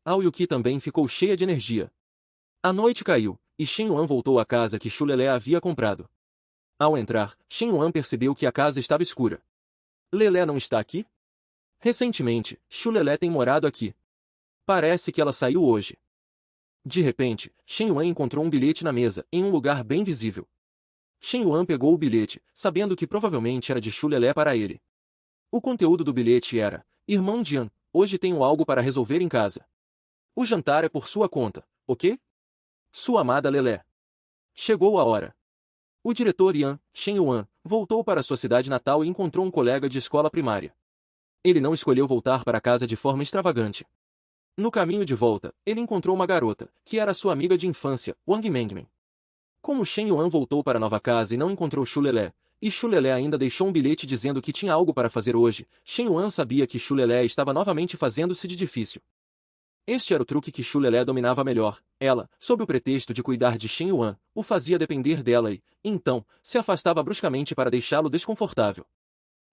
Ao Yuki também ficou cheia de energia. A noite caiu, e Shen Yuan voltou à casa que Xu Lelé havia comprado. Ao entrar, Shen Yuan percebeu que a casa estava escura. Lelé não está aqui? Recentemente, Xu Lelé tem morado aqui. Parece que ela saiu hoje. De repente, Shen Yuan encontrou um bilhete na mesa, em um lugar bem visível. Shen Yuan pegou o bilhete, sabendo que provavelmente era de Xu Lelé para ele. O conteúdo do bilhete era: Irmão Jian, hoje tenho algo para resolver em casa. O jantar é por sua conta, ok? Sua amada Lelé. Chegou a hora. O diretor Yan, Shen Yuan, voltou para sua cidade natal e encontrou um colega de escola primária. Ele não escolheu voltar para casa de forma extravagante. No caminho de volta, ele encontrou uma garota, que era sua amiga de infância, Wang Mengmen. Como Shen Yuan voltou para a nova casa e não encontrou Xu Lelé, e Xu Lelé ainda deixou um bilhete dizendo que tinha algo para fazer hoje, Shen Yuan sabia que Xu Lelé estava novamente fazendo-se de difícil. Este era o truque que Xu Lelé dominava melhor. Ela, sob o pretexto de cuidar de Shen Yuan, o fazia depender dela e, então, se afastava bruscamente para deixá-lo desconfortável.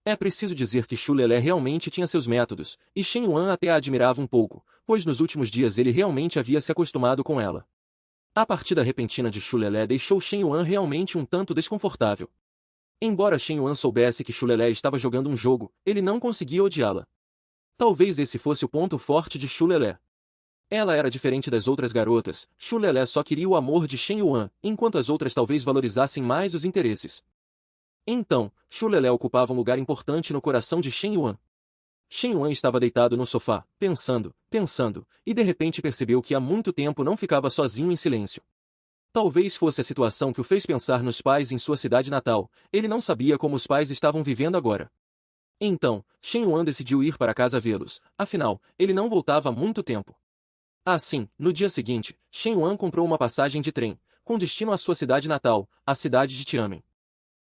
É preciso dizer que Xu Lelé realmente tinha seus métodos, e Shen Yuan até a admirava um pouco, pois nos últimos dias ele realmente havia se acostumado com ela. A partida repentina de Xu Lelé deixou Shen Yuan realmente um tanto desconfortável. Embora Shen Yuan soubesse que Xu Lelé estava jogando um jogo, ele não conseguia odiá-la. Talvez esse fosse o ponto forte de Xu Lelé. Ela era diferente das outras garotas, Xu Lelé só queria o amor de Shen Yuan, enquanto as outras talvez valorizassem mais os interesses. Então, Xu Lelé ocupava um lugar importante no coração de Shen Yuan. Shen Yuan estava deitado no sofá, pensando, e de repente percebeu que há muito tempo não ficava sozinho em silêncio. Talvez fosse a situação que o fez pensar nos pais em sua cidade natal, ele não sabia como os pais estavam vivendo agora. Então, Shen Yuan decidiu ir para casa vê-los, afinal, ele não voltava há muito tempo. Assim, no dia seguinte, Shen Yuan comprou uma passagem de trem, com destino à sua cidade natal, a cidade de Tianmen.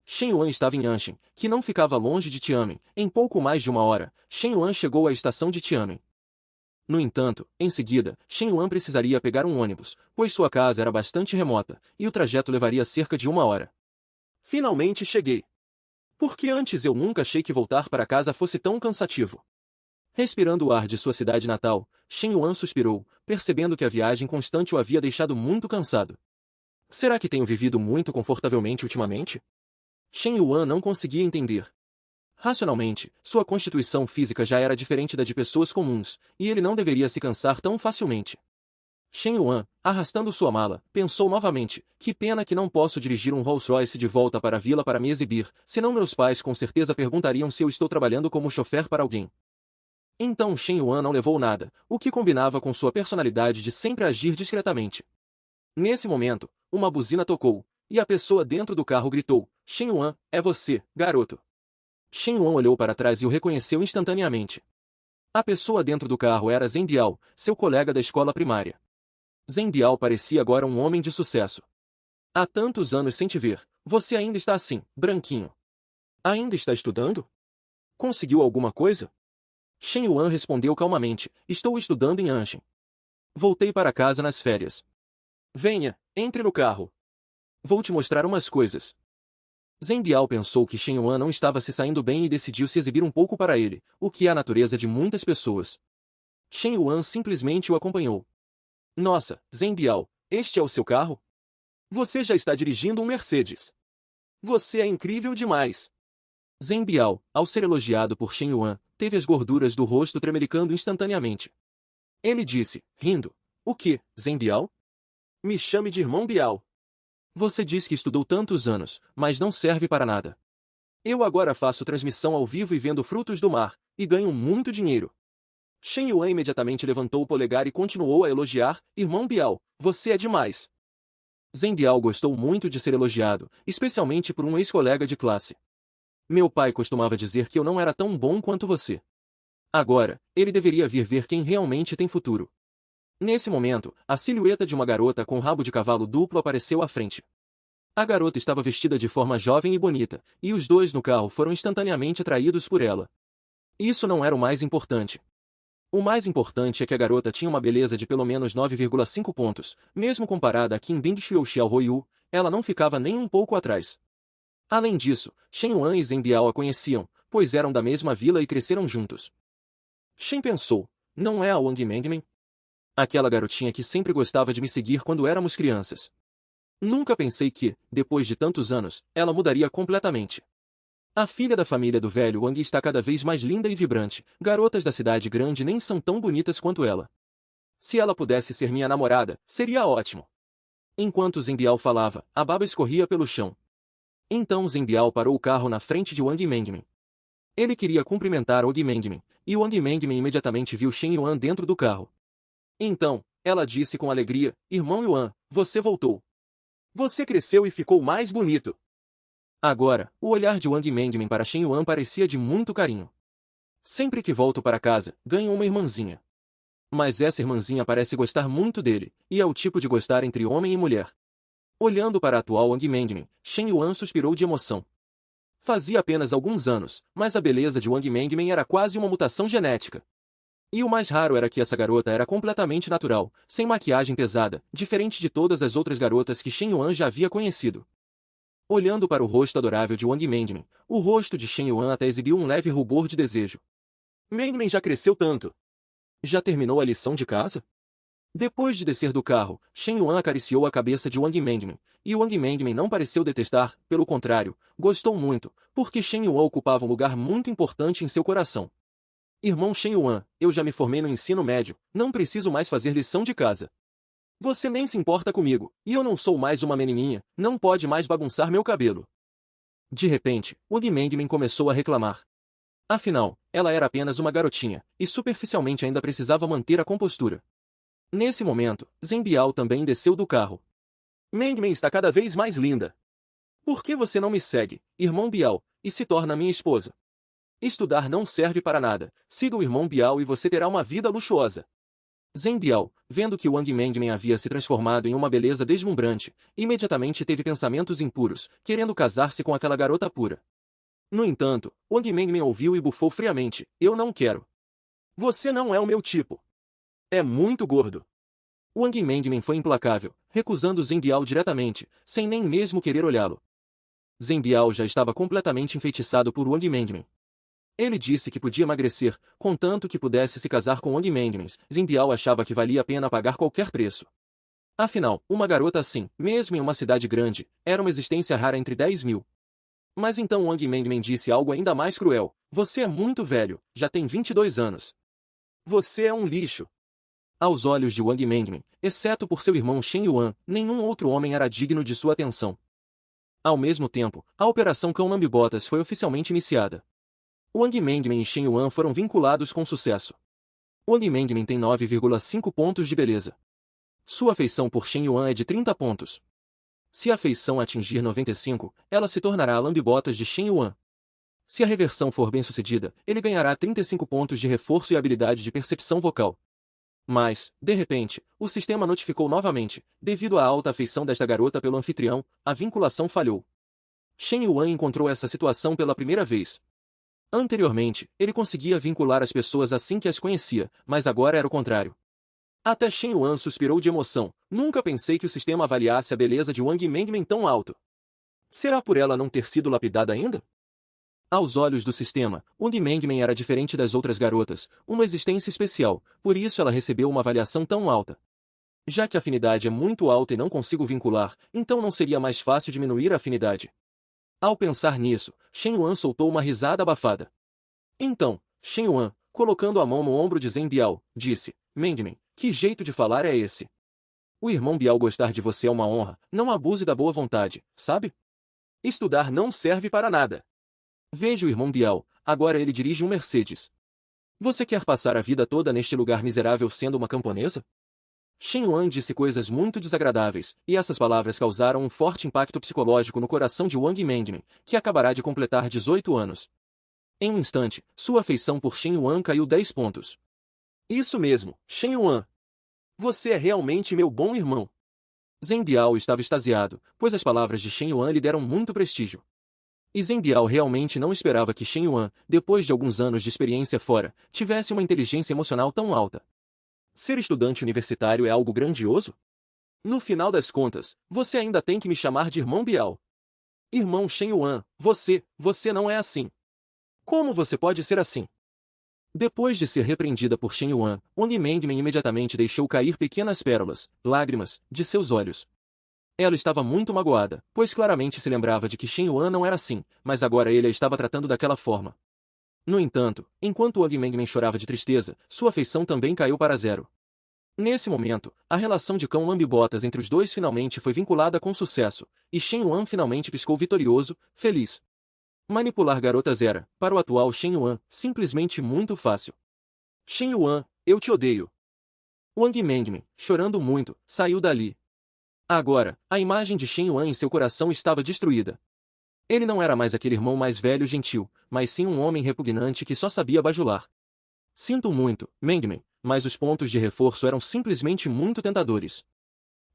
Shen Yuan estava em Anshan, que não ficava longe de Tianmen. Em pouco mais de uma hora, Shen Yuan chegou à estação de Tianmen. No entanto, em seguida, Shen Yuan precisaria pegar um ônibus, pois sua casa era bastante remota, e o trajeto levaria cerca de uma hora. Finalmente cheguei. Porque antes eu nunca achei que voltar para casa fosse tão cansativo. Respirando o ar de sua cidade natal, Shen Yuan suspirou, percebendo que a viagem constante o havia deixado muito cansado. Será que tenho vivido muito confortavelmente ultimamente? Shen Yuan não conseguia entender. Racionalmente, sua constituição física já era diferente da de pessoas comuns, e ele não deveria se cansar tão facilmente. Shen Yuan, arrastando sua mala, pensou novamente: que pena que não posso dirigir um Rolls-Royce de volta para a vila para me exibir, senão meus pais com certeza perguntariam se eu estou trabalhando como chofer para alguém. Então Shen Yuan não levou nada, o que combinava com sua personalidade de sempre agir discretamente. Nesse momento, uma buzina tocou, e a pessoa dentro do carro gritou: Shen Yuan, é você, garoto. Shen Yuan olhou para trás e o reconheceu instantaneamente. A pessoa dentro do carro era Zhen Biao, seu colega da escola primária. Zhen Biao parecia agora um homem de sucesso. Há tantos anos sem te ver, você ainda está assim, branquinho. Ainda está estudando? Conseguiu alguma coisa? Shen Yuan respondeu calmamente: estou estudando em Anshan. Voltei para casa nas férias. Venha, entre no carro. Vou te mostrar umas coisas. Zhen Biao pensou que Shen Yuan não estava se saindo bem e decidiu se exibir um pouco para ele, o que é a natureza de muitas pessoas. Shen Yuan simplesmente o acompanhou. Nossa, Zhen Biao, este é o seu carro? Você já está dirigindo um Mercedes. Você é incrível demais. Zhen Biao, ao ser elogiado por Shen Yuan, teve as gorduras do rosto tremelicando instantaneamente. Ele disse, rindo: o que, Zhen Biao? Me chame de irmão Biao. Você diz que estudou tantos anos, mas não serve para nada. Eu agora faço transmissão ao vivo e vendo frutos do mar, e ganho muito dinheiro. Shen Yuan imediatamente levantou o polegar e continuou a elogiar: irmão Biao, você é demais. Zhen Biao gostou muito de ser elogiado, especialmente por um ex-colega de classe. Meu pai costumava dizer que eu não era tão bom quanto você. Agora, ele deveria vir ver quem realmente tem futuro. Nesse momento, a silhueta de uma garota com rabo de cavalo duplo apareceu à frente. A garota estava vestida de forma jovem e bonita, e os dois no carro foram instantaneamente atraídos por ela. Isso não era o mais importante. O mais importante é que a garota tinha uma beleza de pelo menos 9,5 pontos, mesmo comparada a Qin Bingxiu ou Xiao Huiyu, ela não ficava nem um pouco atrás. Além disso, Shen Yuan e Zhen Biao a conheciam, pois eram da mesma vila e cresceram juntos. Shen pensou: não é a Wang Mengmen? Aquela garotinha que sempre gostava de me seguir quando éramos crianças. Nunca pensei que, depois de tantos anos, ela mudaria completamente. A filha da família do velho Wang está cada vez mais linda e vibrante. Garotas da cidade grande nem são tão bonitas quanto ela. Se ela pudesse ser minha namorada, seria ótimo. Enquanto Zhenbiao falava, a baba escorria pelo chão. Então Zhenbiao parou o carro na frente de Wang Mengmin. Ele queria cumprimentar Wang Mengmin, e Wang Mengmin imediatamente viu Shen Yuan dentro do carro. Então, ela disse com alegria, Irmão Yuan, você voltou. Você cresceu e ficou mais bonito. Agora, o olhar de Wang Mengmin para Shen Yuan parecia de muito carinho. Sempre que volto para casa, ganho uma irmãzinha. Mas essa irmãzinha parece gostar muito dele, e é o tipo de gostar entre homem e mulher. Olhando para a atual Wang Mengmin, Shen Yuan suspirou de emoção. Fazia apenas alguns anos, mas a beleza de Wang Mengmin era quase uma mutação genética. E o mais raro era que essa garota era completamente natural, sem maquiagem pesada, diferente de todas as outras garotas que Shen Yuan já havia conhecido. Olhando para o rosto adorável de Wang Mengmin, o rosto de Shen Yuan até exibiu um leve rubor de desejo. Mengmin já cresceu tanto. Já terminou a lição de casa? Depois de descer do carro, Shen Yuan acariciou a cabeça de Wang Mengmin, e Wang Mengmin não pareceu detestar, pelo contrário, gostou muito, porque Shen Yuan ocupava um lugar muito importante em seu coração. Irmão Shen Yuan, eu já me formei no ensino médio, não preciso mais fazer lição de casa. Você nem se importa comigo, e eu não sou mais uma menininha, não pode mais bagunçar meu cabelo. De repente, Wang Mengmin começou a reclamar. Afinal, ela era apenas uma garotinha, e superficialmente ainda precisava manter a compostura. Nesse momento, Zhenbiao também desceu do carro. Mengmin está cada vez mais linda. Por que você não me segue, irmão Biao, e se torna minha esposa? Estudar não serve para nada, siga o irmão Biao e você terá uma vida luxuosa. Zhenbiao, vendo que Wang Mengmin havia se transformado em uma beleza deslumbrante, imediatamente teve pensamentos impuros, querendo casar-se com aquela garota pura. No entanto, Wang Mengmin ouviu e bufou friamente, eu não quero. Você não é o meu tipo. É muito gordo. Wang Mengmin foi implacável, recusando Zhenbiao diretamente, sem nem mesmo querer olhá-lo. Zhenbiao já estava completamente enfeitiçado por Wang Mengmin. Ele disse que podia emagrecer, contanto que pudesse se casar com Wang Mengmin. Zhenbiao achava que valia a pena pagar qualquer preço. Afinal, uma garota assim, mesmo em uma cidade grande, era uma existência rara entre 10 mil. Mas então Wang Mengmin disse algo ainda mais cruel. Você é muito velho, já tem 22 anos. Você é um lixo. Aos olhos de Wang Mengmin, exceto por seu irmão Shen Yuan, nenhum outro homem era digno de sua atenção. Ao mesmo tempo, a Operação Cão Lambe-Botas foi oficialmente iniciada. Wang Mengmin e Shen Yuan foram vinculados com sucesso. Wang Mengmin tem 9,5 pontos de beleza. Sua afeição por Shen Yuan é de 30 pontos. Se a afeição atingir 95, ela se tornará a lambe-botas de Shen Yuan. Se a reversão for bem-sucedida, ele ganhará 35 pontos de reforço e habilidade de percepção vocal. Mas, de repente, o sistema notificou novamente, devido à alta afeição desta garota pelo anfitrião, a vinculação falhou. Shen Yuan encontrou essa situação pela primeira vez. Anteriormente, ele conseguia vincular as pessoas assim que as conhecia, mas agora era o contrário. Até Shen Yuan suspirou de emoção, nunca pensei que o sistema avaliasse a beleza de Wang Mengmin tão alto. Será por ela não ter sido lapidada ainda? Aos olhos do sistema, Wang Mengmin era diferente das outras garotas, uma existência especial, por isso ela recebeu uma avaliação tão alta. Já que a afinidade é muito alta e não consigo vincular, então não seria mais fácil diminuir a afinidade. Ao pensar nisso, Shen Yuan soltou uma risada abafada. Então, Shen Yuan, colocando a mão no ombro de Zhenbiao, disse, Mengmin, que jeito de falar é esse? O irmão Biao gostar de você é uma honra, não abuse da boa vontade, sabe? Estudar não serve para nada. Veja o irmão Biao, agora ele dirige um Mercedes. Você quer passar a vida toda neste lugar miserável sendo uma camponesa? Shen Yuan disse coisas muito desagradáveis, e essas palavras causaram um forte impacto psicológico no coração de Wang Mengmin, que acabará de completar 18 anos. Em um instante, sua afeição por Shen Yuan caiu 10 pontos. Isso mesmo, Shen Yuan. Você é realmente meu bom irmão. Zhenbiao estava extasiado, pois as palavras de Shen Yuan lhe deram muito prestígio. E Zhenbiao realmente não esperava que Shen Yuan, depois de alguns anos de experiência fora, tivesse uma inteligência emocional tão alta. Ser estudante universitário é algo grandioso? No final das contas, você ainda tem que me chamar de irmão Biao. Irmão Shen Yuan, você não é assim. Como você pode ser assim? Depois de ser repreendida por Shen Yuan, Wang Mengmen imediatamente deixou cair pequenas pérolas, lágrimas, de seus olhos. Ela estava muito magoada, pois claramente se lembrava de que Shen Yuan não era assim, mas agora ele a estava tratando daquela forma. No entanto, enquanto Wang Mengmen chorava de tristeza, sua afeição também caiu para zero. Nesse momento, a relação de cão lambe-botas entre os dois finalmente foi vinculada com sucesso, e Shen Yuan finalmente piscou vitorioso, feliz. Manipular garotas era, para o atual Shen Yuan, simplesmente muito fácil. Shen Yuan, eu te odeio. Wang Mengmen, chorando muito, saiu dali. Agora, a imagem de Shen Yuan em seu coração estava destruída. Ele não era mais aquele irmão mais velho e gentil, mas sim um homem repugnante que só sabia bajular. Sinto muito, Mengmen, mas os pontos de reforço eram simplesmente muito tentadores.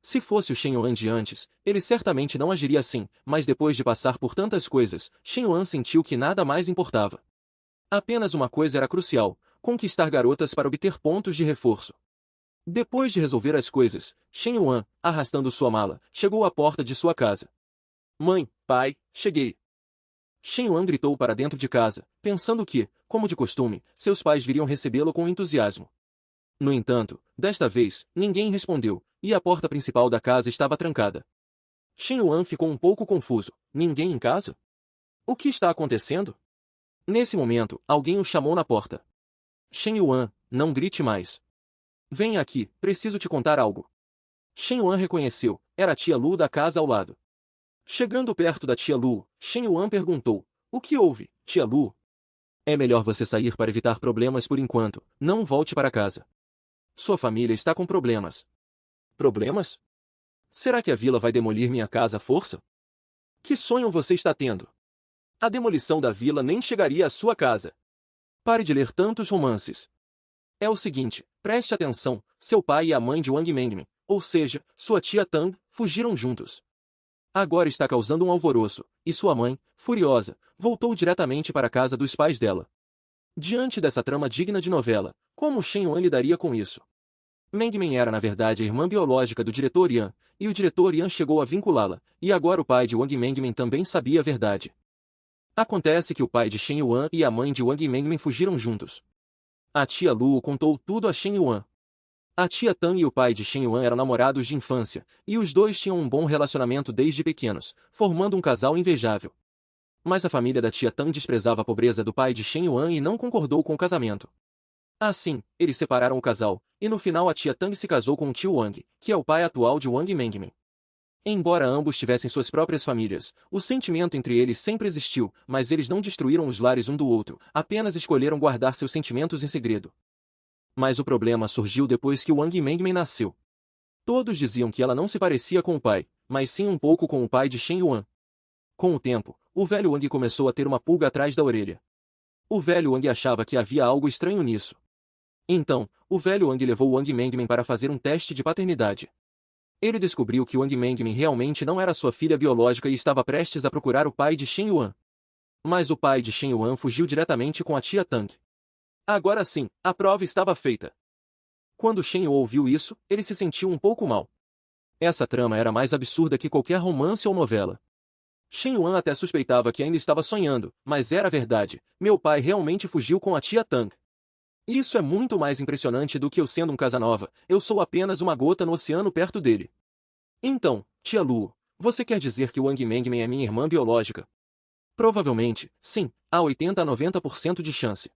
Se fosse o Shen Yuan de antes, ele certamente não agiria assim, mas depois de passar por tantas coisas, Shen Yuan sentiu que nada mais importava. Apenas uma coisa era crucial: conquistar garotas para obter pontos de reforço. Depois de resolver as coisas, Shen Yuan, arrastando sua mala, chegou à porta de sua casa. Mãe, pai, cheguei. Shen Yuan gritou para dentro de casa, pensando que, como de costume, seus pais viriam recebê-lo com entusiasmo. No entanto, desta vez, ninguém respondeu, e a porta principal da casa estava trancada. Shen Yuan ficou um pouco confuso. Ninguém em casa? O que está acontecendo? Nesse momento, alguém o chamou na porta. Shen Yuan, não grite mais. Venha aqui, preciso te contar algo. Shen Yuan reconheceu, era a tia Lu da casa ao lado. Chegando perto da tia Lu, Shen Yuan perguntou, o que houve, tia Lu? É melhor você sair para evitar problemas por enquanto, não volte para casa. Sua família está com problemas. Problemas? Será que a vila vai demolir minha casa à força? Que sonho você está tendo? A demolição da vila nem chegaria à sua casa. Pare de ler tantos romances. É o seguinte, preste atenção, seu pai e a mãe de Wang Mengmen, ou seja, sua tia Tang, fugiram juntos. Agora está causando um alvoroço, e sua mãe, furiosa, voltou diretamente para a casa dos pais dela. Diante dessa trama digna de novela, como Shen Yuan lidaria com isso? Mengmen era na verdade a irmã biológica do diretor Yan, e o diretor Yan chegou a vinculá-la, e agora o pai de Wang Mengmen também sabia a verdade. Acontece que o pai de Shen Yuan e a mãe de Wang Mengmen fugiram juntos. A tia Lu contou tudo a Shen Yuan. A tia Tang e o pai de Shen Yuan eram namorados de infância, e os dois tinham um bom relacionamento desde pequenos, formando um casal invejável. Mas a família da tia Tang desprezava a pobreza do pai de Shen Yuan e não concordou com o casamento. Assim, eles separaram o casal, e no final a tia Tang se casou com o tio Wang, que é o pai atual de Wang Mengmen. Embora ambos tivessem suas próprias famílias, o sentimento entre eles sempre existiu, mas eles não destruíram os lares um do outro, apenas escolheram guardar seus sentimentos em segredo. Mas o problema surgiu depois que Wang Mengmen nasceu. Todos diziam que ela não se parecia com o pai, mas sim um pouco com o pai de Shen Yuan. Com o tempo, o velho Wang começou a ter uma pulga atrás da orelha. O velho Wang achava que havia algo estranho nisso. Então, o velho Wang levou Wang Mengmen para fazer um teste de paternidade. Ele descobriu que Wang Mengmen realmente não era sua filha biológica e estava prestes a procurar o pai de Shen Yuan. Mas o pai de Shen Yuan fugiu diretamente com a tia Tang. Agora sim, a prova estava feita. Quando Shen Yuan ouviu isso, ele se sentiu um pouco mal. Essa trama era mais absurda que qualquer romance ou novela. Shen Yuan até suspeitava que ainda estava sonhando, mas era verdade, meu pai realmente fugiu com a tia Tang. Isso é muito mais impressionante do que eu sendo um Casanova, eu sou apenas uma gota no oceano perto dele. Então, tia Lu, você quer dizer que Wang Mengmen é minha irmã biológica? Provavelmente, sim, há 80 a 90% de chance.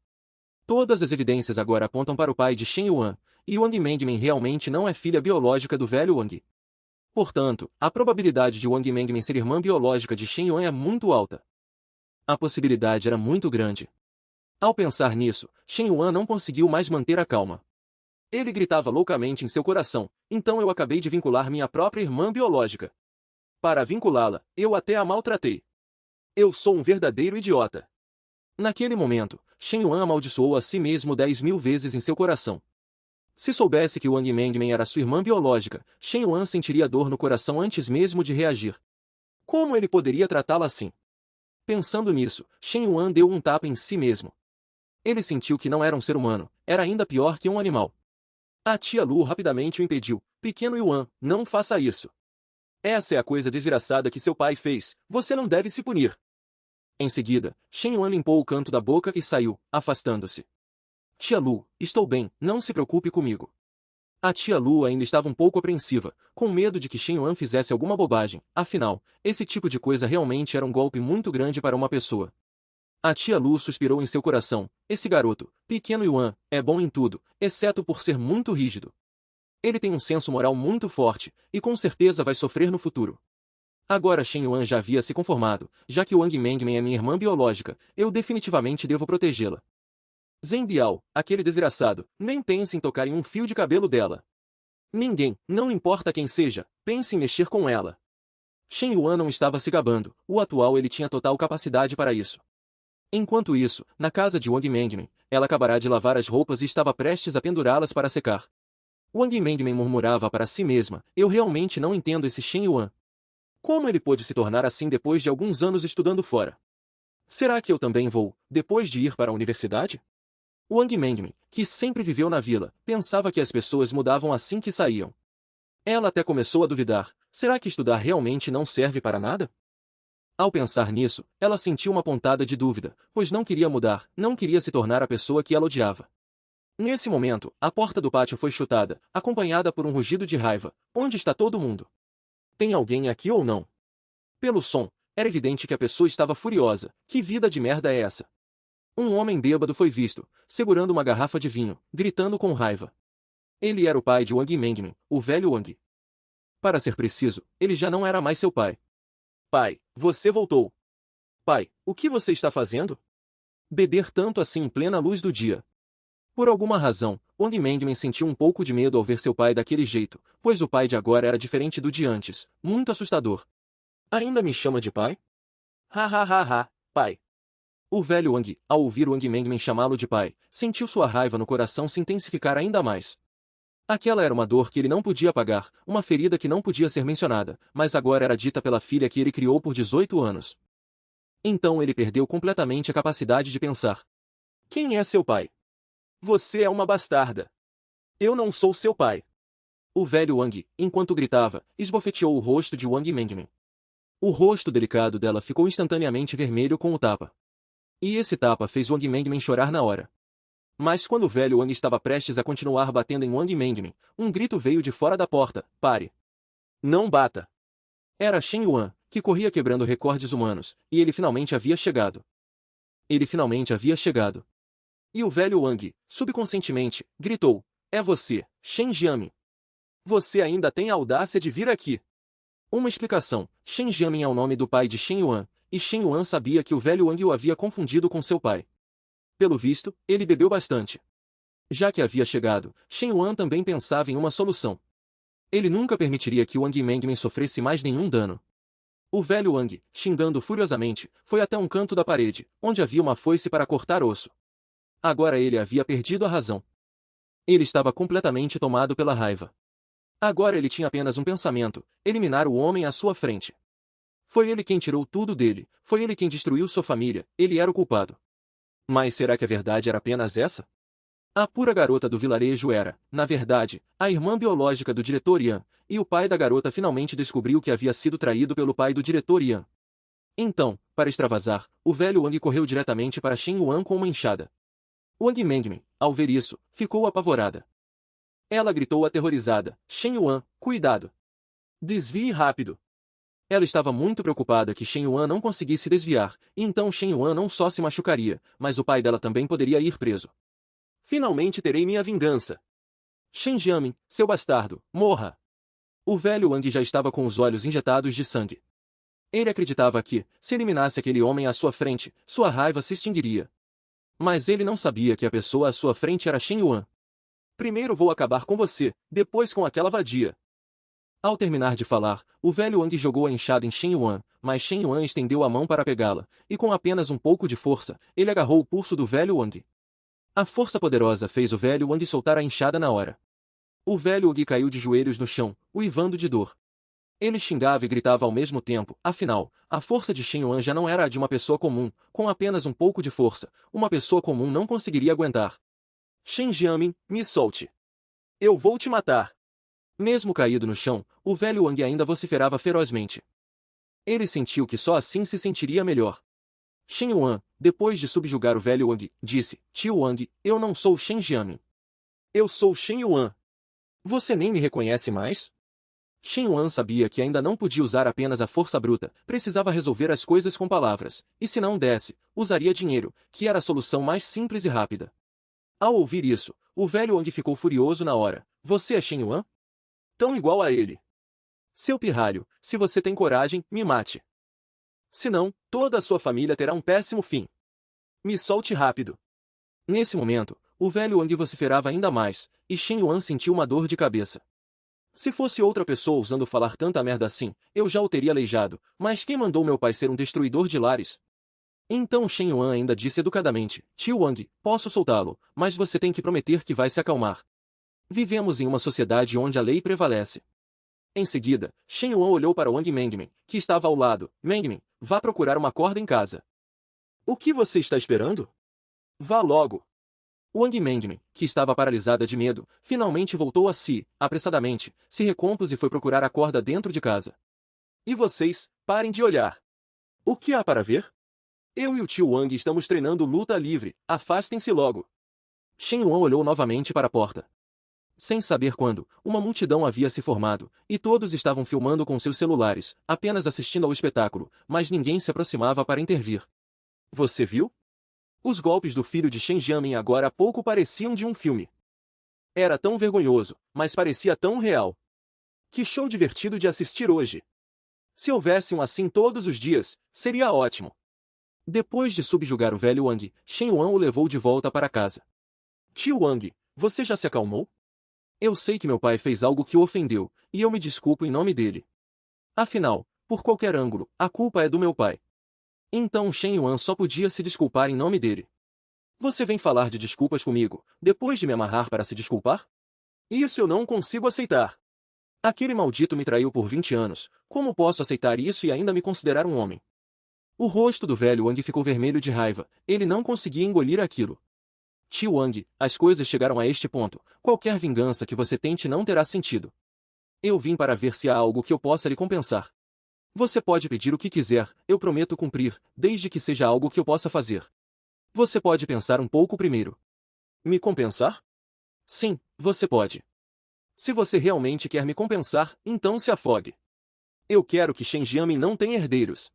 Todas as evidências agora apontam para o pai de Shen Yuan, e Wang Mengmen realmente não é filha biológica do velho Wang. Portanto, a probabilidade de Wang Mengmen ser irmã biológica de Shen Yuan é muito alta. A possibilidade era muito grande. Ao pensar nisso, Shen Yuan não conseguiu mais manter a calma. Ele gritava loucamente em seu coração, então eu acabei de vincular minha própria irmã biológica. Para vinculá-la, eu até a maltratei. Eu sou um verdadeiro idiota. Naquele momento, Shen Yuan amaldiçoou a si mesmo 10.000 vezes em seu coração. Se soubesse que Wang Mengmen era sua irmã biológica, Shen Yuan sentiria dor no coração antes mesmo de reagir. Como ele poderia tratá-la assim? Pensando nisso, Shen Yuan deu um tapa em si mesmo. Ele sentiu que não era um ser humano, era ainda pior que um animal. A tia Lu rapidamente o impediu. Pequeno Yuan, não faça isso. Essa é a coisa desgraçada que seu pai fez, você não deve se punir. Em seguida, Shen Yuan limpou o canto da boca e saiu, afastando-se. Tia Lu, estou bem, não se preocupe comigo. A tia Lu ainda estava um pouco apreensiva, com medo de que Shen Yuan fizesse alguma bobagem, afinal, esse tipo de coisa realmente era um golpe muito grande para uma pessoa. A tia Lu suspirou em seu coração, esse garoto, pequeno Yuan, é bom em tudo, exceto por ser muito rígido. Ele tem um senso moral muito forte, e com certeza vai sofrer no futuro. Agora Shen Yuan já havia se conformado, já que Wang Mengmen é minha irmã biológica, eu definitivamente devo protegê-la. Zhen Biao, aquele desgraçado, nem pense em tocar em um fio de cabelo dela. Ninguém, não importa quem seja, pense em mexer com ela. Shen Yuan não estava se gabando, o atual ele tinha total capacidade para isso. Enquanto isso, na casa de Wang Mengmen, ela acabará de lavar as roupas e estava prestes a pendurá-las para secar. Wang Mengmen murmurava para si mesma, eu realmente não entendo esse Shen Yuan. Como ele pôde se tornar assim depois de alguns anos estudando fora? Será que eu também vou, depois de ir para a universidade? Wang Mengmen, que sempre viveu na vila, pensava que as pessoas mudavam assim que saíam. Ela até começou a duvidar, será que estudar realmente não serve para nada? Ao pensar nisso, ela sentiu uma pontada de dúvida, pois não queria mudar, não queria se tornar a pessoa que ela odiava. Nesse momento, a porta do pátio foi chutada, acompanhada por um rugido de raiva. Onde está todo mundo? Tem alguém aqui ou não? Pelo som, era evidente que a pessoa estava furiosa. Que vida de merda é essa? Um homem bêbado foi visto, segurando uma garrafa de vinho, gritando com raiva. Ele era o pai de Wang Mengmen, o velho Wang. Para ser preciso, ele já não era mais seu pai. Pai, você voltou. Pai, o que você está fazendo? Beber tanto assim em plena luz do dia. Por alguma razão, Wang Mengmen sentiu um pouco de medo ao ver seu pai daquele jeito, pois o pai de agora era diferente do de antes, muito assustador. Ainda me chama de pai? Ha ha ha ha, pai. O velho Wang, ao ouvir Wang Mengmen chamá-lo de pai, sentiu sua raiva no coração se intensificar ainda mais. Aquela era uma dor que ele não podia apagar, uma ferida que não podia ser mencionada, mas agora era dita pela filha que ele criou por 18 anos. Então ele perdeu completamente a capacidade de pensar. Quem é seu pai? Você é uma bastarda. Eu não sou seu pai. O velho Wang, enquanto gritava, esbofeteou o rosto de Wang Mengmen. O rosto delicado dela ficou instantaneamente vermelho com o tapa. E esse tapa fez Wang Mengmen chorar na hora. Mas quando o velho Wang estava prestes a continuar batendo em Wang Mengmen, um grito veio de fora da porta, pare. Não bata. Era Shen Yuan, que corria quebrando recordes humanos, e ele finalmente havia chegado. Ele finalmente havia chegado. E o velho Wang, subconscientemente, gritou, é você, Shen Jiamin. Você ainda tem a audácia de vir aqui. Uma explicação, Shen Jiamin é o nome do pai de Shen Yuan, e Shen Yuan sabia que o velho Wang o havia confundido com seu pai. Pelo visto, ele bebeu bastante. Já que havia chegado, Shen Yuan também pensava em uma solução. Ele nunca permitiria que Wang Mengmen sofresse mais nenhum dano. O velho Wang, xingando furiosamente, foi até um canto da parede, onde havia uma foice para cortar osso. Agora ele havia perdido a razão. Ele estava completamente tomado pela raiva. Agora ele tinha apenas um pensamento, eliminar o homem à sua frente. Foi ele quem tirou tudo dele, foi ele quem destruiu sua família, ele era o culpado. Mas será que a verdade era apenas essa? A pura garota do vilarejo era, na verdade, a irmã biológica do diretor Yan, e o pai da garota finalmente descobriu que havia sido traído pelo pai do diretor Yan. Então, para extravasar, o velho Wang correu diretamente para Shen Yuan com uma enxada. Wang Mengmen, ao ver isso, ficou apavorada. Ela gritou aterrorizada, Shen Yuan, cuidado! Desvie rápido! Ela estava muito preocupada que Shen Yuan não conseguisse desviar, e então Shen Yuan não só se machucaria, mas o pai dela também poderia ir preso. Finalmente terei minha vingança! Shen Jiamin, seu bastardo, morra! O velho Wang já estava com os olhos injetados de sangue. Ele acreditava que, se eliminasse aquele homem à sua frente, sua raiva se extinguiria. Mas ele não sabia que a pessoa à sua frente era Shen Yuan. Primeiro vou acabar com você, depois com aquela vadia. Ao terminar de falar, o velho Wang jogou a enxada em Shen Yuan, mas Shen Yuan estendeu a mão para pegá-la, e com apenas um pouco de força, ele agarrou o pulso do velho Wang. A força poderosa fez o velho Wang soltar a enxada na hora. O velho Wang caiu de joelhos no chão, uivando de dor. Ele xingava e gritava ao mesmo tempo, afinal, a força de Shen Yuan já não era a de uma pessoa comum, com apenas um pouco de força, uma pessoa comum não conseguiria aguentar. Shen Jiamin, me solte. Eu vou te matar. Mesmo caído no chão, o velho Wang ainda vociferava ferozmente. Ele sentiu que só assim se sentiria melhor. Shen Yuan, depois de subjugar o velho Wang, disse, Tio Wang, eu não sou Shen Jiamin. Eu sou Shen Yuan. Você nem me reconhece mais? Shen Yuan sabia que ainda não podia usar apenas a força bruta, precisava resolver as coisas com palavras, e se não desse, usaria dinheiro, que era a solução mais simples e rápida. Ao ouvir isso, o velho Wang ficou furioso na hora. Você é Shen Yuan? Tão igual a ele. Seu pirralho, se você tem coragem, me mate. Senão, toda a sua família terá um péssimo fim. Me solte rápido. Nesse momento, o velho Wang vociferava ainda mais, e Shen Yuan sentiu uma dor de cabeça. Se fosse outra pessoa ousando falar tanta merda assim, eu já o teria aleijado, mas quem mandou meu pai ser um destruidor de lares? Então Shen Yuan ainda disse educadamente, Tio Wang, posso soltá-lo, mas você tem que prometer que vai se acalmar. Vivemos em uma sociedade onde a lei prevalece. Em seguida, Shen Yuan olhou para Wang Mengmin, que estava ao lado. Mengmin, vá procurar uma corda em casa. O que você está esperando? Vá logo. Wang Mengmin, que estava paralisada de medo, finalmente voltou a si, apressadamente, se recompôs e foi procurar a corda dentro de casa. E vocês, parem de olhar. O que há para ver? Eu e o tio Wang estamos treinando luta livre, afastem-se logo. Shen Yuan olhou novamente para a porta. Sem saber quando, uma multidão havia se formado, e todos estavam filmando com seus celulares, apenas assistindo ao espetáculo, mas ninguém se aproximava para intervir. Você viu? Os golpes do filho de Shen Jiamin agora há pouco pareciam de um filme. Era tão vergonhoso, mas parecia tão real. Que show divertido de assistir hoje. Se houvesse um assim todos os dias, seria ótimo. Depois de subjugar o velho Wang, Shen Yuan o levou de volta para casa. Tio Wang, você já se acalmou? Eu sei que meu pai fez algo que o ofendeu, e eu me desculpo em nome dele. Afinal, por qualquer ângulo, a culpa é do meu pai. Então Shen Yuan só podia se desculpar em nome dele. Você vem falar de desculpas comigo, depois de me amarrar para se desculpar? Isso eu não consigo aceitar. Aquele maldito me traiu por 20 anos, como posso aceitar isso e ainda me considerar um homem? O rosto do velho Wang ficou vermelho de raiva, ele não conseguia engolir aquilo. Tio Wang, as coisas chegaram a este ponto, qualquer vingança que você tente não terá sentido. Eu vim para ver se há algo que eu possa lhe compensar. Você pode pedir o que quiser, eu prometo cumprir, desde que seja algo que eu possa fazer. Você pode pensar um pouco primeiro. Me compensar? Sim, você pode. Se você realmente quer me compensar, então se afogue. Eu quero que Shen Jiamin não tenha herdeiros.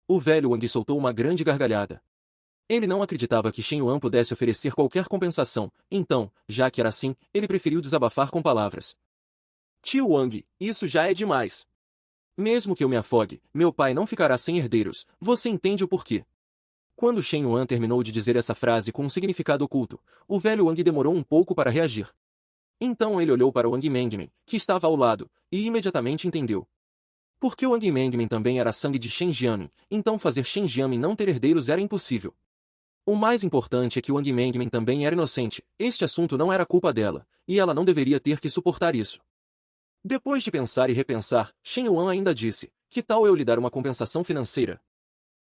O velho Wang soltou uma grande gargalhada. Ele não acreditava que Shen Yuan pudesse oferecer qualquer compensação, então, já que era assim, ele preferiu desabafar com palavras. Tio Wang, isso já é demais. Mesmo que eu me afogue, meu pai não ficará sem herdeiros, você entende o porquê. Quando Shen Yuan terminou de dizer essa frase com um significado oculto, o velho Wang demorou um pouco para reagir. Então ele olhou para Wang Mengmin, que estava ao lado, e imediatamente entendeu. Porque Wang Mengmin também era sangue de Shen Jiamin, então fazer Shen Jiamin não ter herdeiros era impossível. O mais importante é que Wang Mengmin também era inocente, este assunto não era culpa dela, e ela não deveria ter que suportar isso. Depois de pensar e repensar, Shen Yuan ainda disse, que tal eu lhe dar uma compensação financeira?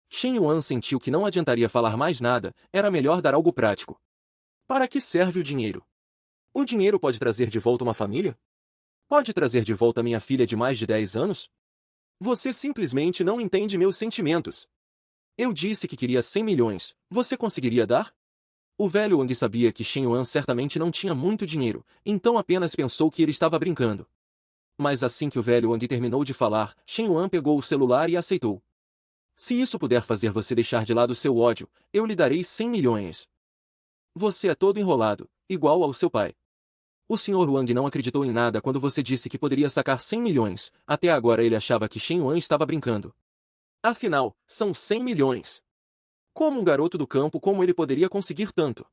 Shen Yuan sentiu que não adiantaria falar mais nada, era melhor dar algo prático. Para que serve o dinheiro? O dinheiro pode trazer de volta uma família? Pode trazer de volta minha filha de mais de 10 anos? Você simplesmente não entende meus sentimentos. Eu disse que queria 100 milhões, você conseguiria dar? O velho Wang sabia que Shen Yuan certamente não tinha muito dinheiro, então apenas pensou que ele estava brincando. Mas assim que o velho Wang terminou de falar, Shen Yuan pegou o celular e aceitou. Se isso puder fazer você deixar de lado seu ódio, eu lhe darei 100 milhões. Você é todo enrolado, igual ao seu pai. O Sr. Wang não acreditou em nada quando você disse que poderia sacar 100 milhões, até agora ele achava que Shen Yuan estava brincando. Afinal, são 100 milhões. Como um garoto do campo como ele poderia conseguir tanto?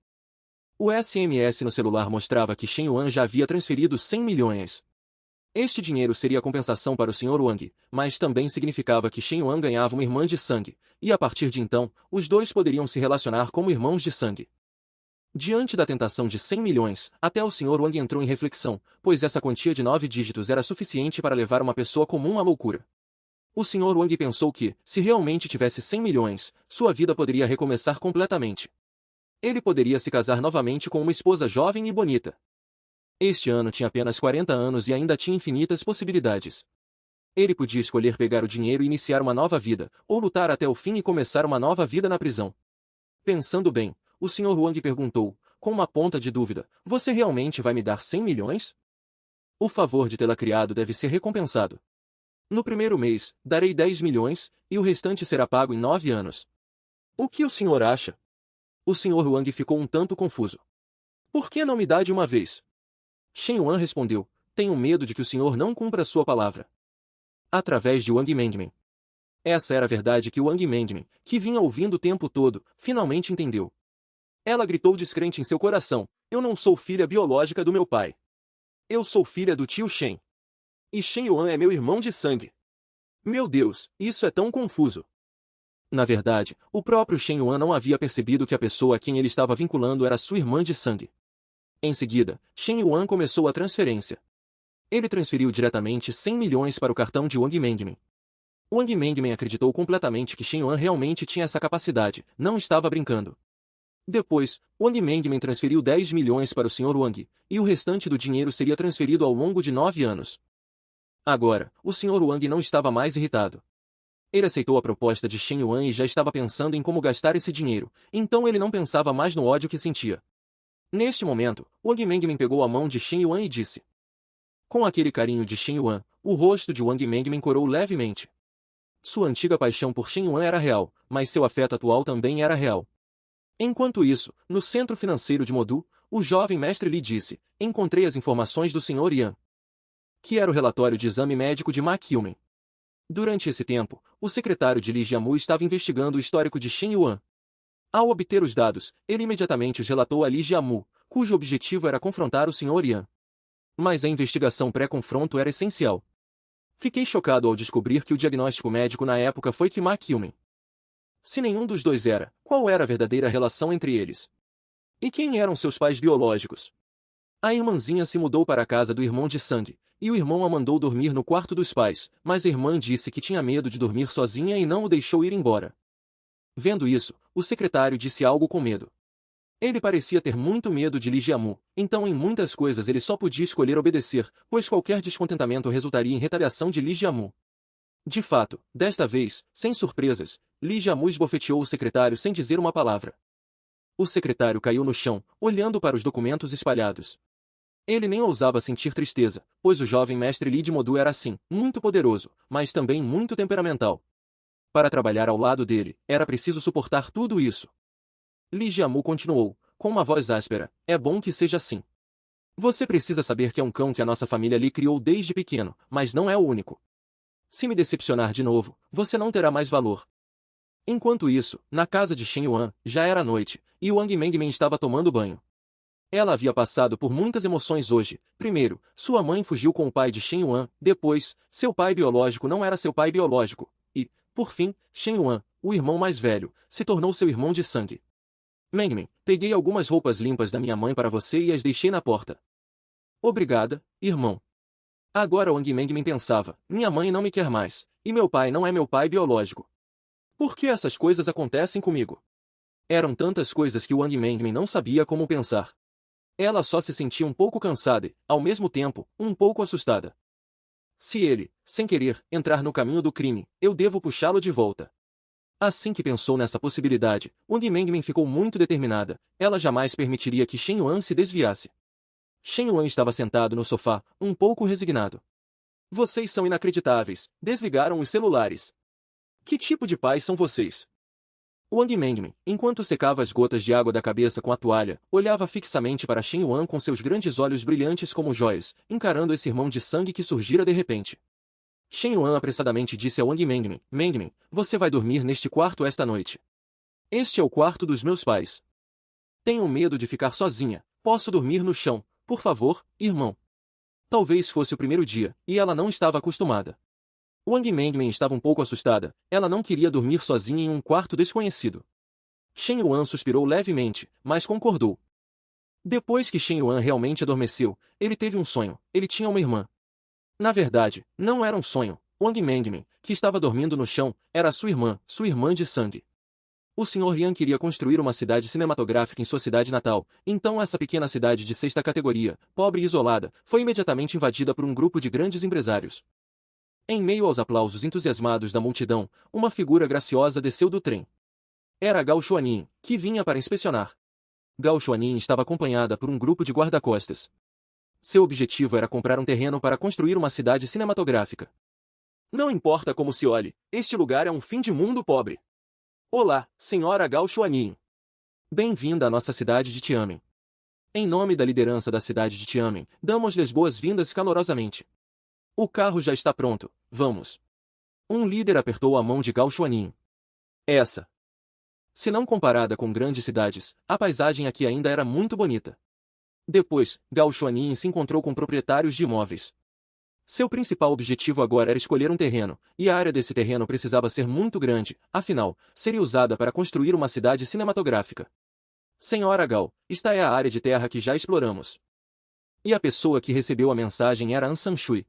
O SMS no celular mostrava que Shen Yuan já havia transferido 100 milhões. Este dinheiro seria compensação para o Sr. Wang, mas também significava que Shen Yuan ganhava uma irmã de sangue, e a partir de então, os dois poderiam se relacionar como irmãos de sangue. Diante da tentação de 100 milhões, até o Sr. Wang entrou em reflexão, pois essa quantia de 9 dígitos era suficiente para levar uma pessoa comum à loucura. O Sr. Wang pensou que, se realmente tivesse 100 milhões, sua vida poderia recomeçar completamente. Ele poderia se casar novamente com uma esposa jovem e bonita. Este ano tinha apenas 40 anos e ainda tinha infinitas possibilidades. Ele podia escolher pegar o dinheiro e iniciar uma nova vida, ou lutar até o fim e começar uma nova vida na prisão. Pensando bem, o Sr. Wang perguntou, com uma ponta de dúvida, você realmente vai me dar 100 milhões? O favor de tê-la criado deve ser recompensado. No primeiro mês, darei 10 milhões, e o restante será pago em 9 anos. O que o senhor acha? O Sr. Wang ficou um tanto confuso. Por que não me dá de uma vez? Shen Yuan respondeu, tenho medo de que o senhor não cumpra sua palavra. Através de Wang Mengmin. Essa era a verdade que Wang Mengmin, que vinha ouvindo o tempo todo, finalmente entendeu. Ela gritou descrente em seu coração, eu não sou filha biológica do meu pai. Eu sou filha do tio Shen. E Shen Yuan é meu irmão de sangue. Meu Deus, isso é tão confuso. Na verdade, o próprio Shen Yuan não havia percebido que a pessoa a quem ele estava vinculando era sua irmã de sangue. Em seguida, Shen Yuan começou a transferência. Ele transferiu diretamente 100 milhões para o cartão de Wang Mengmin. Wang Mengmin acreditou completamente que Shen Yuan realmente tinha essa capacidade, não estava brincando. Depois, Wang Mengmin transferiu 10 milhões para o Sr. Wang, e o restante do dinheiro seria transferido ao longo de 9 anos. Agora, o Sr. Wang não estava mais irritado. Ele aceitou a proposta de Shen Yuan e já estava pensando em como gastar esse dinheiro, então ele não pensava mais no ódio que sentia. Neste momento, Wang Mengmin pegou a mão de Shen Yuan e disse. Com aquele carinho de Shen Yuan, o rosto de Wang Mengmin corou levemente. Sua antiga paixão por Shen Yuan era real, mas seu afeto atual também era real. Enquanto isso, no centro financeiro de Modu, o jovem mestre Li disse, encontrei as informações do Sr. Yan, que era o relatório de exame médico de Ma Qiumen. Durante esse tempo, o secretário de Li Jiamu estava investigando o histórico de Shen Yuan. Ao obter os dados, ele imediatamente os relatou a Li Jiamu, cujo objetivo era confrontar o Sr. Yan. Mas a investigação pré-confronto era essencial. Fiquei chocado ao descobrir que o diagnóstico médico na época foi que Ma Qiumen. Se nenhum dos dois era, qual era a verdadeira relação entre eles? E quem eram seus pais biológicos? A irmãzinha se mudou para a casa do irmão de sangue, e o irmão a mandou dormir no quarto dos pais, mas a irmã disse que tinha medo de dormir sozinha e não o deixou ir embora. Vendo isso, o secretário disse algo com medo. Ele parecia ter muito medo de Li Jiamu, então em muitas coisas ele só podia escolher obedecer, pois qualquer descontentamento resultaria em retaliação de Li Jiamu. De fato, desta vez, sem surpresas, Li Jiamu esbofeteou o secretário sem dizer uma palavra. O secretário caiu no chão, olhando para os documentos espalhados. Ele nem ousava sentir tristeza, pois o jovem mestre Li de Modu era assim, muito poderoso, mas também muito temperamental. Para trabalhar ao lado dele, era preciso suportar tudo isso. Li Jiamu continuou, com uma voz áspera, é bom que seja assim. Você precisa saber que é um cão que a nossa família Li criou desde pequeno, mas não é o único. Se me decepcionar de novo, você não terá mais valor. Enquanto isso, na casa de Shen Yuan, já era noite, e Wang Mengmin estava tomando banho. Ela havia passado por muitas emoções hoje. Primeiro, sua mãe fugiu com o pai de Shen Yuan, depois, seu pai biológico não era seu pai biológico, e, por fim, Shen Yuan, o irmão mais velho, se tornou seu irmão de sangue. Mengmin, peguei algumas roupas limpas da minha mãe para você e as deixei na porta. Obrigada, irmão. Agora Wang Mengmin pensava, minha mãe não me quer mais, e meu pai não é meu pai biológico. Por que essas coisas acontecem comigo? Eram tantas coisas que Wang Mengmin não sabia como pensar. Ela só se sentia um pouco cansada e, ao mesmo tempo, um pouco assustada. Se ele, sem querer, entrar no caminho do crime, eu devo puxá-lo de volta. Assim que pensou nessa possibilidade, Wang Mengmin ficou muito determinada. Ela jamais permitiria que Shen Yuan se desviasse. Shen Yuan estava sentado no sofá, um pouco resignado. Vocês são inacreditáveis, desligaram os celulares. Que tipo de pais são vocês? Wang Mengmin, enquanto secava as gotas de água da cabeça com a toalha, olhava fixamente para Shen Yuan com seus grandes olhos brilhantes como joias, encarando esse irmão de sangue que surgira de repente. Shen Yuan apressadamente disse a Wang Mengmin, Mengmin, você vai dormir neste quarto esta noite. Este é o quarto dos meus pais. Tenho medo de ficar sozinha, posso dormir no chão, por favor, irmão. Talvez fosse o primeiro dia, e ela não estava acostumada. Wang Mengmin estava um pouco assustada, ela não queria dormir sozinha em um quarto desconhecido. Shen Yuan suspirou levemente, mas concordou. Depois que Shen Yuan realmente adormeceu, ele teve um sonho, ele tinha uma irmã. Na verdade, não era um sonho, Wang Mengmin, que estava dormindo no chão, era sua irmã de sangue. O Sr. Yan queria construir uma cidade cinematográfica em sua cidade natal, então essa pequena cidade de 6ª categoria, pobre e isolada, foi imediatamente invadida por um grupo de grandes empresários. Em meio aos aplausos entusiasmados da multidão, uma figura graciosa desceu do trem. Era Gao Xuanin, que vinha para inspecionar. Gao Xuanin estava acompanhada por um grupo de guarda-costas. Seu objetivo era comprar um terreno para construir uma cidade cinematográfica. Não importa como se olhe, este lugar é um fim de mundo pobre. Olá, senhora Gao Xuanin. Bem-vinda à nossa cidade de Tianmen. Em nome da liderança da cidade de Tianmen, damos-lhes boas-vindas calorosamente. O carro já está pronto, vamos. Um líder apertou a mão de Gao Xuanin. Essa. Se não comparada com grandes cidades, a paisagem aqui ainda era muito bonita. Depois, Gao Xuanin se encontrou com proprietários de imóveis. Seu principal objetivo agora era escolher um terreno, e a área desse terreno precisava ser muito grande, afinal, seria usada para construir uma cidade cinematográfica. Senhora Gao, esta é a área de terra que já exploramos. E a pessoa que recebeu a mensagem era An Sanshui.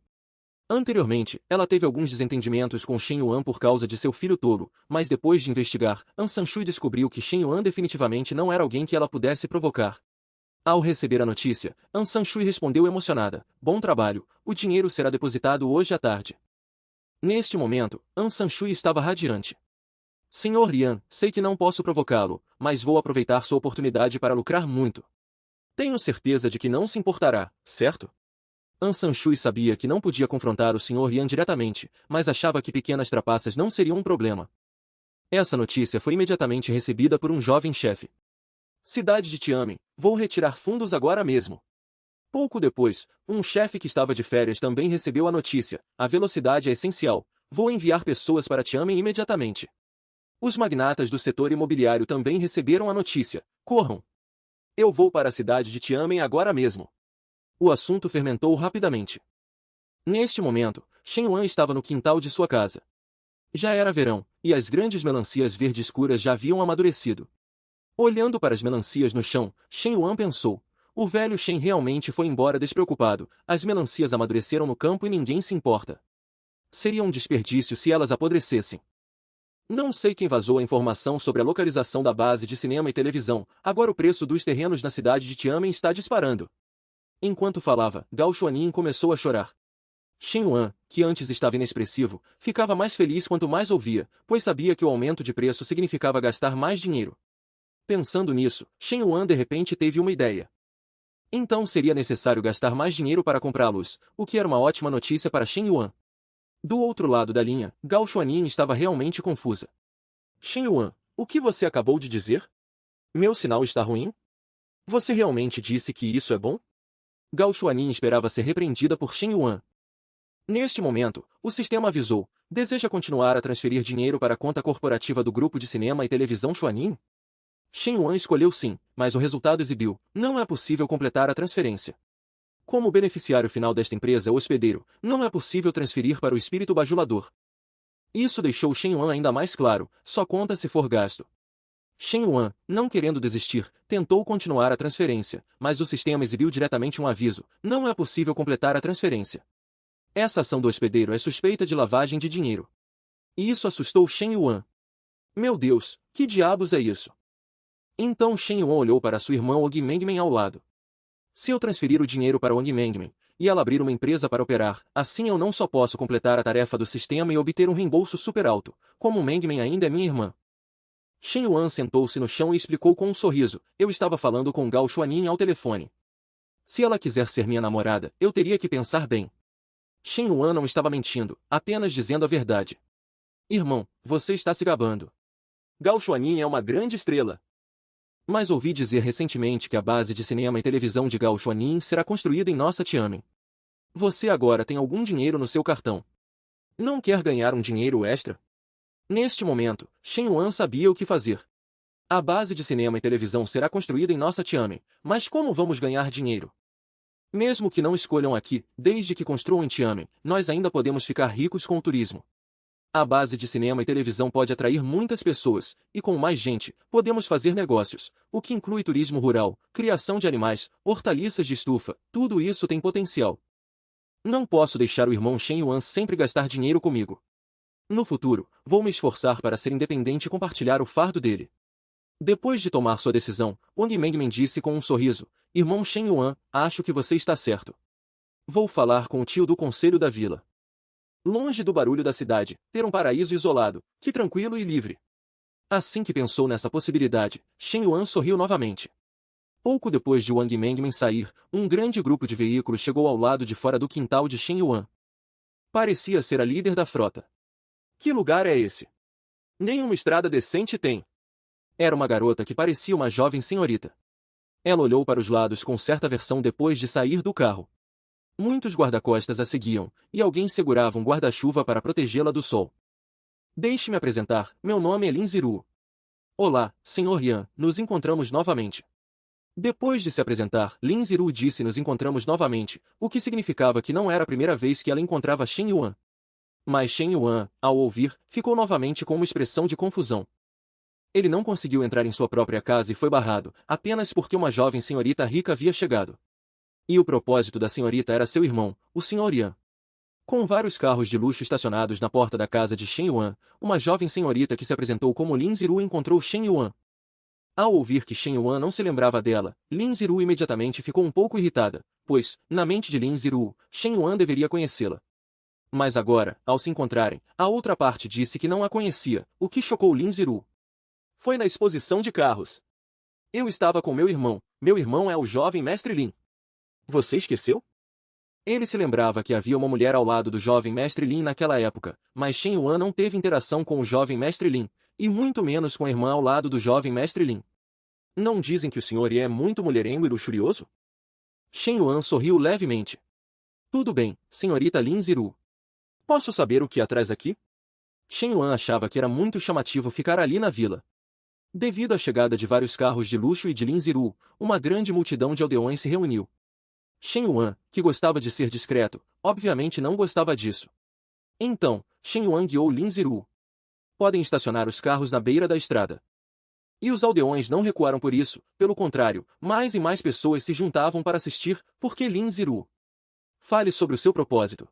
Anteriormente, ela teve alguns desentendimentos com Shen Yuan por causa de seu filho tolo, mas depois de investigar, An Sanshui descobriu que Shen Yuan definitivamente não era alguém que ela pudesse provocar. Ao receber a notícia, An Sanshui respondeu emocionada, bom trabalho, o dinheiro será depositado hoje à tarde. Neste momento, An Sanshui estava radiante. Senhor Lian, sei que não posso provocá-lo, mas vou aproveitar sua oportunidade para lucrar muito. Tenho certeza de que não se importará, certo? An Sanshui sabia que não podia confrontar o Sr. Lian diretamente, mas achava que pequenas trapaças não seriam um problema. Essa notícia foi imediatamente recebida por um jovem chefe. Cidade de Tianmen, vou retirar fundos agora mesmo. Pouco depois, um chefe que estava de férias também recebeu a notícia. A velocidade é essencial. Vou enviar pessoas para Tianmen imediatamente. Os magnatas do setor imobiliário também receberam a notícia. Corram! Eu vou para a cidade de Tianmen agora mesmo. O assunto fermentou rapidamente. Neste momento, Shen Yuan estava no quintal de sua casa. Já era verão, e as grandes melancias verde escuras já haviam amadurecido. Olhando para as melancias no chão, Shen Yuan pensou. O velho Shen realmente foi embora despreocupado, as melancias amadureceram no campo e ninguém se importa. Seria um desperdício se elas apodrecessem. Não sei quem vazou a informação sobre a localização da base de cinema e televisão, agora o preço dos terrenos na cidade de Tianmen está disparando. Enquanto falava, Gao Xuanin começou a chorar. Shen Yuan, que antes estava inexpressivo, ficava mais feliz quanto mais ouvia, pois sabia que o aumento de preço significava gastar mais dinheiro. Pensando nisso, Shen Yuan de repente teve uma ideia. Então seria necessário gastar mais dinheiro para comprá-los, o que era uma ótima notícia para Shen Yuan. Do outro lado da linha, Gao Xuanin estava realmente confusa. Shen Yuan, o que você acabou de dizer? Meu sinal está ruim? Você realmente disse que isso é bom? Gao Xuanin esperava ser repreendida por Shen Yuan. Neste momento, o sistema avisou, deseja continuar a transferir dinheiro para a conta corporativa do grupo de cinema e televisão Xuanin? Shen Yuan escolheu sim, mas o resultado exibiu, não é possível completar a transferência. Como o beneficiário final desta empresa é o hospedeiro, não é possível transferir para o espírito bajulador. Isso deixou Shen Yuan ainda mais claro, só conta se for gasto. Shen Yuan, não querendo desistir, tentou continuar a transferência, mas o sistema exibiu diretamente um aviso, não é possível completar a transferência. Essa ação do hospedeiro é suspeita de lavagem de dinheiro. E isso assustou Shen Yuan. Meu Deus, que diabos é isso? Então Shen Yuan olhou para sua irmã Og Mengmen ao lado. Se eu transferir o dinheiro para Og Mengmen, e ela abrir uma empresa para operar, assim eu não só posso completar a tarefa do sistema e obter um reembolso super alto, como Mengmen ainda é minha irmã. Shen Yuan sentou-se no chão e explicou com um sorriso, eu estava falando com Gao Xuanin ao telefone. Se ela quiser ser minha namorada, eu teria que pensar bem. Shen Yuan não estava mentindo, apenas dizendo a verdade. Irmão, você está se gabando. Gao Xuanin é uma grande estrela. Mas ouvi dizer recentemente que a base de cinema e televisão de Gao Xuanin será construída em nossa Tianmen. Você agora tem algum dinheiro no seu cartão. Não quer ganhar um dinheiro extra? Neste momento, Shen Yuan sabia o que fazer. A base de cinema e televisão será construída em nossa Tianmen, mas como vamos ganhar dinheiro? Mesmo que não escolham aqui, desde que construam em Tianmen, nós ainda podemos ficar ricos com o turismo. A base de cinema e televisão pode atrair muitas pessoas, e com mais gente, podemos fazer negócios, o que inclui turismo rural, criação de animais, hortaliças de estufa, tudo isso tem potencial. Não posso deixar o irmão Shen Yuan sempre gastar dinheiro comigo. No futuro, vou me esforçar para ser independente e compartilhar o fardo dele. Depois de tomar sua decisão, Wang Mengmen disse com um sorriso, irmão Shen Yuan, acho que você está certo. Vou falar com o tio do conselho da vila. Longe do barulho da cidade, ter um paraíso isolado, que tranquilo e livre. Assim que pensou nessa possibilidade, Shen Yuan sorriu novamente. Pouco depois de Wang Mengmen sair, um grande grupo de veículos chegou ao lado de fora do quintal de Shen Yuan. Parecia ser a líder da frota. Que lugar é esse? Nenhuma estrada decente tem. Era uma garota que parecia uma jovem senhorita. Ela olhou para os lados com certa aversão depois de sair do carro. Muitos guarda-costas a seguiam, e alguém segurava um guarda-chuva para protegê-la do sol. Deixe-me apresentar, meu nome é Lin Ziru. Olá, Sr. Yan, nos encontramos novamente. Depois de se apresentar, Lin Ziru disse nos encontramos novamente, o que significava que não era a primeira vez que ela encontrava Shen Yuan. Mas Shen Yuan, ao ouvir, ficou novamente com uma expressão de confusão. Ele não conseguiu entrar em sua própria casa e foi barrado, apenas porque uma jovem senhorita rica havia chegado. E o propósito da senhorita era seu irmão, o Sr. Yan. Com vários carros de luxo estacionados na porta da casa de Shen Yuan, uma jovem senhorita que se apresentou como Lin Ziru encontrou Shen Yuan. Ao ouvir que Shen Yuan não se lembrava dela, Lin Ziru imediatamente ficou um pouco irritada, pois, na mente de Lin Ziru, Shen Yuan deveria conhecê-la. Mas agora, ao se encontrarem, a outra parte disse que não a conhecia, o que chocou Lin Ziru. Foi na exposição de carros. Eu estava com meu irmão é o jovem mestre Lin. Você esqueceu? Ele se lembrava que havia uma mulher ao lado do jovem mestre Lin naquela época, mas Shen Yuan não teve interação com o jovem mestre Lin, e muito menos com a irmã ao lado do jovem mestre Lin. Não dizem que o Sr. Ye é muito mulherengo e luxurioso? Shen Yuan sorriu levemente. Tudo bem, senhorita Lin Ziru. Posso saber o que há atrás aqui? Shen Yuan achava que era muito chamativo ficar ali na vila. Devido à chegada de vários carros de luxo e de Lin Ziru, uma grande multidão de aldeões se reuniu. Shen Yuan, que gostava de ser discreto, obviamente não gostava disso. Então, Shen Yuan guiou Lin Ziru. Podem estacionar os carros na beira da estrada. E os aldeões não recuaram por isso, pelo contrário, mais e mais pessoas se juntavam para assistir, porque Lin Ziru. Fale sobre o seu propósito.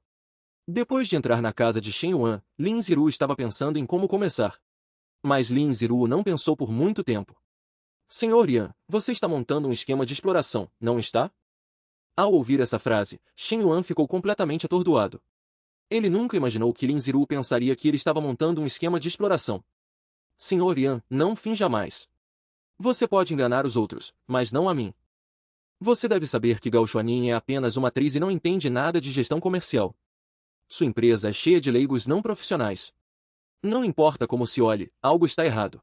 Depois de entrar na casa de Shen Yuan, Lin Ziru estava pensando em como começar. Mas Lin Ziru não pensou por muito tempo. Sr. Yan, você está montando um esquema de exploração, não está? Ao ouvir essa frase, Shen Yuan ficou completamente atordoado. Ele nunca imaginou que Lin Ziru pensaria que ele estava montando um esquema de exploração. Sr. Yan, não finja mais. Você pode enganar os outros, mas não a mim. Você deve saber que Gao Xuanin é apenas uma atriz e não entende nada de gestão comercial. Sua empresa é cheia de leigos não profissionais. Não importa como se olhe, algo está errado.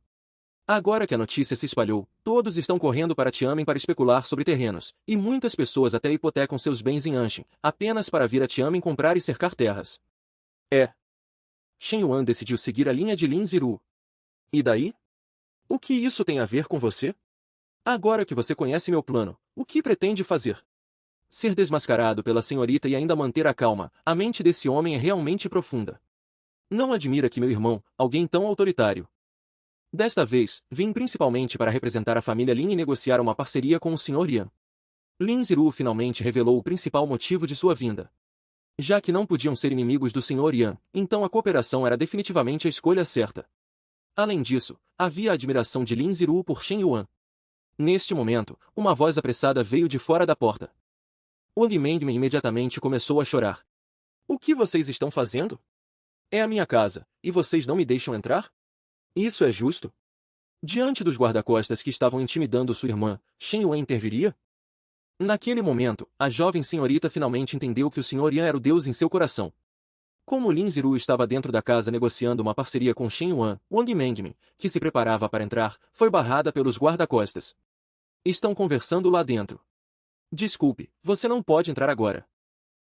Agora que a notícia se espalhou, todos estão correndo para Tianmen para especular sobre terrenos, e muitas pessoas até hipotecam seus bens em Anshin, apenas para vir a Tianmen comprar e cercar terras. Shen Yuan decidiu seguir a linha de Lin Ziru. E daí? O que isso tem a ver com você? Agora que você conhece meu plano, o que pretende fazer? Ser desmascarado pela senhorita e ainda manter a calma, a mente desse homem é realmente profunda. Não admira que meu irmão, alguém tão autoritário. Desta vez, vim principalmente para representar a família Lin e negociar uma parceria com o Sr. Yan. Lin Ziru finalmente revelou o principal motivo de sua vinda. Já que não podiam ser inimigos do Sr. Yan, então a cooperação era definitivamente a escolha certa. Além disso, havia a admiração de Lin Ziru por Shen Yuan. Neste momento, uma voz apressada veio de fora da porta. Wang Mengmen imediatamente começou a chorar. O que vocês estão fazendo? É a minha casa, e vocês não me deixam entrar? Isso é justo? Diante dos guarda-costas que estavam intimidando sua irmã, Shen Yuan interviria? Naquele momento, a jovem senhorita finalmente entendeu que o Sr. Yan era o Deus em seu coração. Como Lin Ziru estava dentro da casa negociando uma parceria com Shen Yuan, Wang Mengmen, que se preparava para entrar, foi barrada pelos guarda-costas. Estão conversando lá dentro. Desculpe, você não pode entrar agora.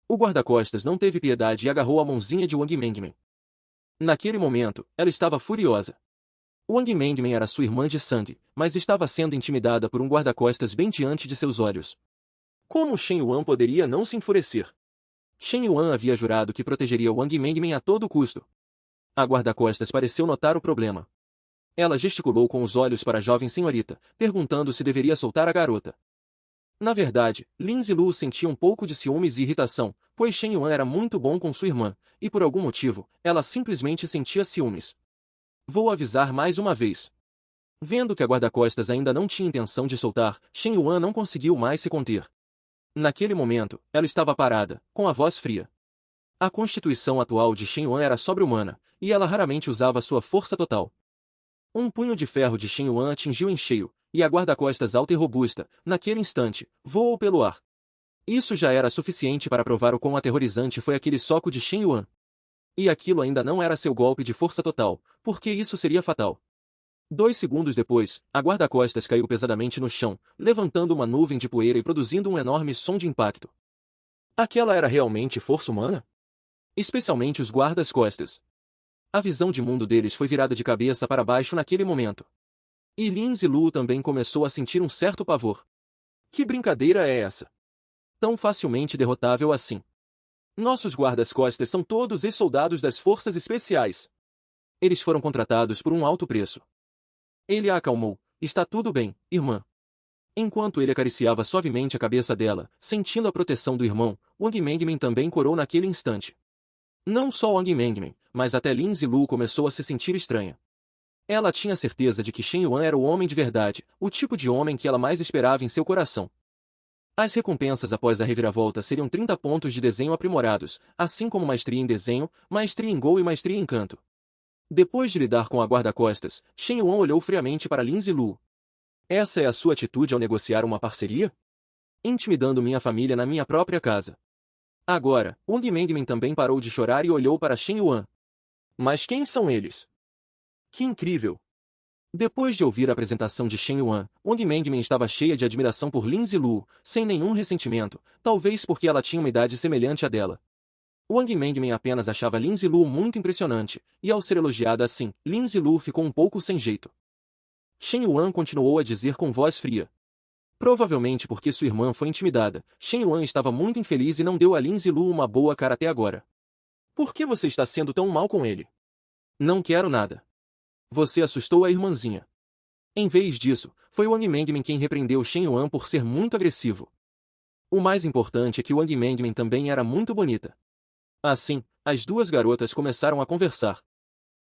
O guarda-costas não teve piedade e agarrou a mãozinha de Wang Mengmen. Naquele momento, ela estava furiosa. Wang Mengmen era sua irmã de sangue, mas estava sendo intimidada por um guarda-costas bem diante de seus olhos. Como Shen Yuan poderia não se enfurecer? Shen Yuan havia jurado que protegeria Wang Mengmen a todo custo. A guarda-costas pareceu notar o problema. Ela gesticulou com os olhos para a jovem senhorita, perguntando se deveria soltar a garota. Na verdade, Lin Zilu sentia um pouco de ciúmes e irritação, pois Shen Yuan era muito bom com sua irmã, e por algum motivo, ela simplesmente sentia ciúmes. Vou avisar mais uma vez. Vendo que a guarda-costas ainda não tinha intenção de soltar, Shen Yuan não conseguiu mais se conter. Naquele momento, ela estava parada, com a voz fria. A constituição atual de Shen Yuan era sobre-humana, e ela raramente usava sua força total. Um punho de ferro de Shen Yuan atingiu em cheio, e a guarda-costas alta e robusta, naquele instante, voou pelo ar. Isso já era suficiente para provar o quão aterrorizante foi aquele soco de Shen Yuan. E aquilo ainda não era seu golpe de força total, porque isso seria fatal. 2 segundos depois, a guarda-costas caiu pesadamente no chão, levantando uma nuvem de poeira e produzindo um enorme som de impacto. Aquela era realmente força humana? Especialmente os guardas-costas. A visão de mundo deles foi virada de cabeça para baixo naquele momento. E Lin Zilu também começou a sentir um certo pavor. Que brincadeira é essa? Tão facilmente derrotável assim. Nossos guardas-costas são todos ex-soldados das forças especiais. Eles foram contratados por um alto preço. Ele a acalmou. Está tudo bem, irmã. Enquanto ele acariciava suavemente a cabeça dela, sentindo a proteção do irmão, Wang Mengmen também corou naquele instante. Não só Wang Mengmen, mas até Lin Zilu começou a se sentir estranha. Ela tinha certeza de que Shen Yuan era o homem de verdade, o tipo de homem que ela mais esperava em seu coração. As recompensas após a reviravolta seriam 30 pontos de desenho aprimorados, assim como maestria em desenho, maestria em Gou e maestria em canto. Depois de lidar com a guarda-costas, Shen Yuan olhou friamente para Lin Zilu. Essa é a sua atitude ao negociar uma parceria? Intimidando minha família na minha própria casa. Agora, Wang Mengmen também parou de chorar e olhou para Shen Yuan. Mas quem são eles? Que incrível! Depois de ouvir a apresentação de Shen Yuan, Wang Mengmen estava cheia de admiração por Lin Zilu, sem nenhum ressentimento, talvez porque ela tinha uma idade semelhante à dela. Wang Mengmen apenas achava Lin Zilu muito impressionante, e ao ser elogiada assim, Lin Zilu ficou um pouco sem jeito. Shen Yuan continuou a dizer com voz fria. Provavelmente porque sua irmã foi intimidada, Shen Yuan estava muito infeliz e não deu a Lin Zilu uma boa cara até agora. Por que você está sendo tão mal com ele? Não quero nada. Você assustou a irmãzinha. Em vez disso, foi Wang Mengmen quem repreendeu Shen Yuan por ser muito agressivo. O mais importante é que Wang Mengmen também era muito bonita. Assim, as duas garotas começaram a conversar.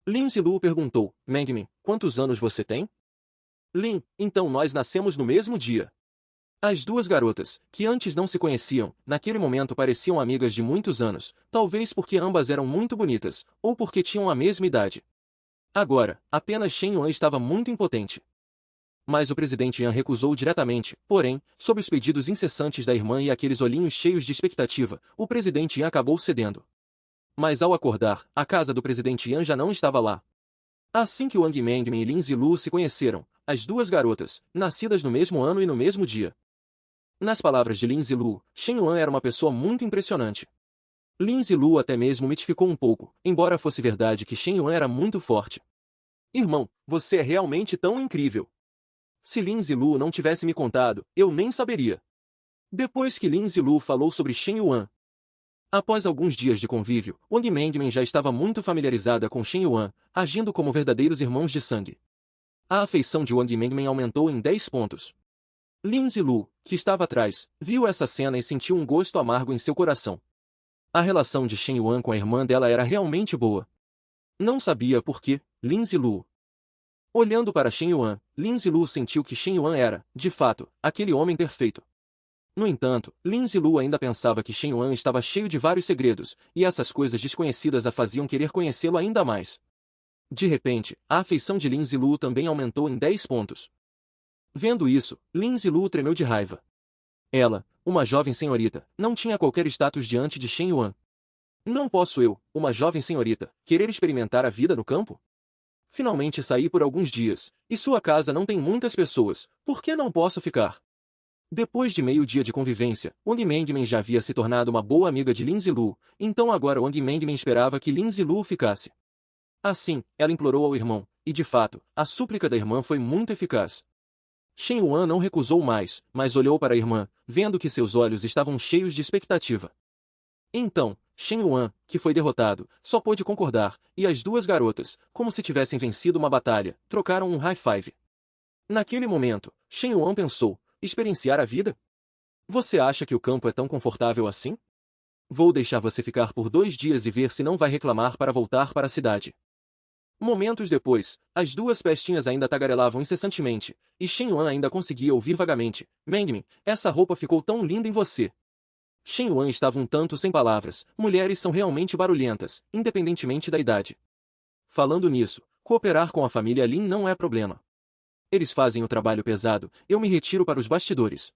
Lin Zilu perguntou, Mengmen, quantos anos você tem? Lin, então nós nascemos no mesmo dia. As duas garotas, que antes não se conheciam, naquele momento pareciam amigas de muitos anos, talvez porque ambas eram muito bonitas, ou porque tinham a mesma idade. Agora, apenas Shen Yuan estava muito impotente. Mas o presidente Yan recusou diretamente, porém, sob os pedidos incessantes da irmã e aqueles olhinhos cheios de expectativa, o presidente Yan acabou cedendo. Mas ao acordar, a casa do presidente Yan já não estava lá. Assim que Wang Mengmen e Lin Zilu se conheceram, as duas garotas, nascidas no mesmo ano e no mesmo dia. Nas palavras de Lin Zilu, Shen Yuan era uma pessoa muito impressionante. Lin Zilu até mesmo mitificou um pouco, embora fosse verdade que Shen Yuan era muito forte. Irmão, você é realmente tão incrível. Se Lin Zilu não tivesse me contado, eu nem saberia. Depois que Lin Zilu falou sobre Shen Yuan. Após alguns dias de convívio, Wang Mengmen já estava muito familiarizada com Shen Yuan, agindo como verdadeiros irmãos de sangue. A afeição de Wang Mengmen aumentou em 10 pontos. Lin Zilu, que estava atrás, viu essa cena e sentiu um gosto amargo em seu coração. A relação de Shen Yuan com a irmã dela era realmente boa. Não sabia por quê, Lin Zilu. Olhando para Shen Yuan, Lin Zilu sentiu que Shen Yuan era, de fato, aquele homem perfeito. No entanto, Lin Zilu ainda pensava que Shen Yuan estava cheio de vários segredos, e essas coisas desconhecidas a faziam querer conhecê-lo ainda mais. De repente, a afeição de Lin Zilu também aumentou em 10 pontos. Vendo isso, Lin Zilu tremeu de raiva. Ela, uma jovem senhorita, não tinha qualquer status diante de Shen Yuan. Não posso eu, uma jovem senhorita, querer experimentar a vida no campo? Finalmente saí por alguns dias, e sua casa não tem muitas pessoas, por que não posso ficar? Depois de meio dia de convivência, Wang Mengmen já havia se tornado uma boa amiga de Lin Zilu, então agora Wang Mengmen esperava que Lin Zilu ficasse. Assim, ela implorou ao irmão, e de fato, a súplica da irmã foi muito eficaz. Shen Yuan não recusou mais, mas olhou para a irmã, vendo que seus olhos estavam cheios de expectativa. Então, Shen Yuan, que foi derrotado, só pôde concordar, e as duas garotas, como se tivessem vencido uma batalha, trocaram um high five. Naquele momento, Shen Yuan pensou, experienciar a vida? Você acha que o campo é tão confortável assim? Vou deixar você ficar por 2 dias e ver se não vai reclamar para voltar para a cidade. Momentos depois, as duas pestinhas ainda tagarelavam incessantemente, e Shen Yuan ainda conseguia ouvir vagamente, Mengmen, essa roupa ficou tão linda em você. Shen Yuan estava um tanto sem palavras. Mulheres são realmente barulhentas, independentemente da idade. Falando nisso, cooperar com a família Lin não é problema. Eles fazem o trabalho pesado, eu me retiro para os bastidores.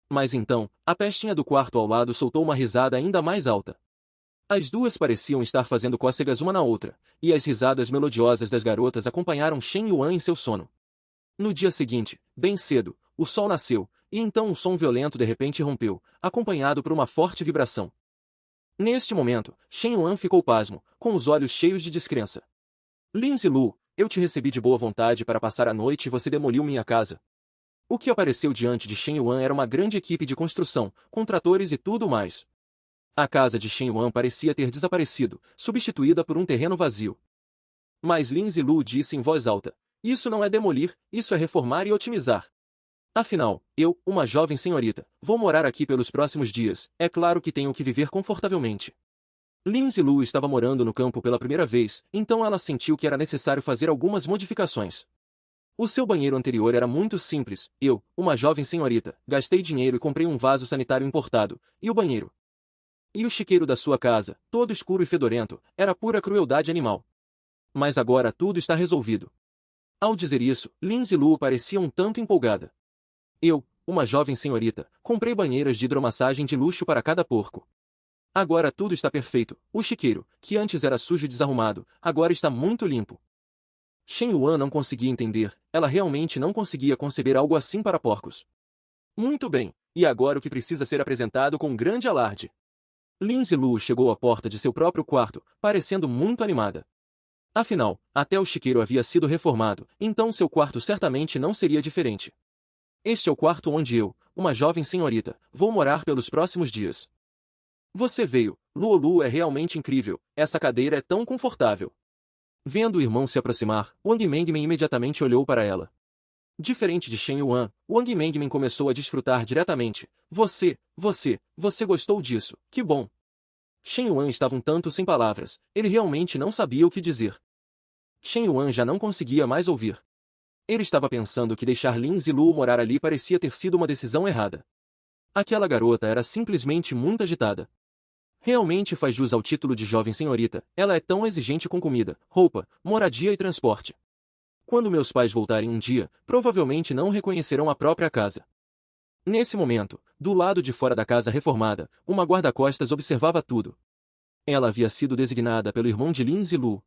Mas então, a pestinha do quarto ao lado soltou uma risada ainda mais alta. As duas pareciam estar fazendo cócegas uma na outra, e as risadas melodiosas das garotas acompanharam Shen Yuan em seu sono. No dia seguinte, bem cedo, o sol nasceu, e então um som violento de repente rompeu, acompanhado por uma forte vibração. Neste momento, Shen Yuan ficou pasmo, com os olhos cheios de descrença. Lin Zilu, eu te recebi de boa vontade para passar a noite e você demoliu minha casa. O que apareceu diante de Shen Yuan era uma grande equipe de construção, com tratores e tudo mais. A casa de Shen Yuan parecia ter desaparecido, substituída por um terreno vazio. Mas Lin Zilu disse em voz alta, isso não é demolir, isso é reformar e otimizar. Afinal, eu, uma jovem senhorita, vou morar aqui pelos próximos dias, é claro que tenho que viver confortavelmente. Lin Zilu estava morando no campo pela primeira vez, então ela sentiu que era necessário fazer algumas modificações. O seu banheiro anterior era muito simples, eu, uma jovem senhorita, gastei dinheiro e comprei um vaso sanitário importado, e o banheiro. E o chiqueiro da sua casa, todo escuro e fedorento, era pura crueldade animal. Mas agora tudo está resolvido. Ao dizer isso, Lin Zilu parecia um tanto empolgada. Eu, uma jovem senhorita, comprei banheiras de hidromassagem de luxo para cada porco. Agora tudo está perfeito, o chiqueiro, que antes era sujo e desarrumado, agora está muito limpo. Shen Yuan não conseguia entender, ela realmente não conseguia conceber algo assim para porcos. Muito bem, e agora o que precisa ser apresentado com grande alarde. Lin Zilu chegou à porta de seu próprio quarto, parecendo muito animada. Afinal, até o chiqueiro havia sido reformado, então seu quarto certamente não seria diferente. Este é o quarto onde eu, uma jovem senhorita, vou morar pelos próximos dias. Você veio, Luolu é realmente incrível, essa cadeira é tão confortável. Vendo o irmão se aproximar, Wang Mengmen imediatamente olhou para ela. Diferente de Shen Yuan, Wang Mengmen começou a desfrutar diretamente. Você gostou disso, que bom. Shen Yuan estava um tanto sem palavras, ele realmente não sabia o que dizer. Shen Yuan já não conseguia mais ouvir. Ele estava pensando que deixar Lin Zilu morar ali parecia ter sido uma decisão errada. Aquela garota era simplesmente muito agitada. Realmente faz jus ao título de jovem senhorita, ela é tão exigente com comida, roupa, moradia e transporte. Quando meus pais voltarem um dia, provavelmente não reconhecerão a própria casa. Nesse momento, do lado de fora da casa reformada, uma guarda-costas observava tudo. Ela havia sido designada pelo irmão de Lin Zilu.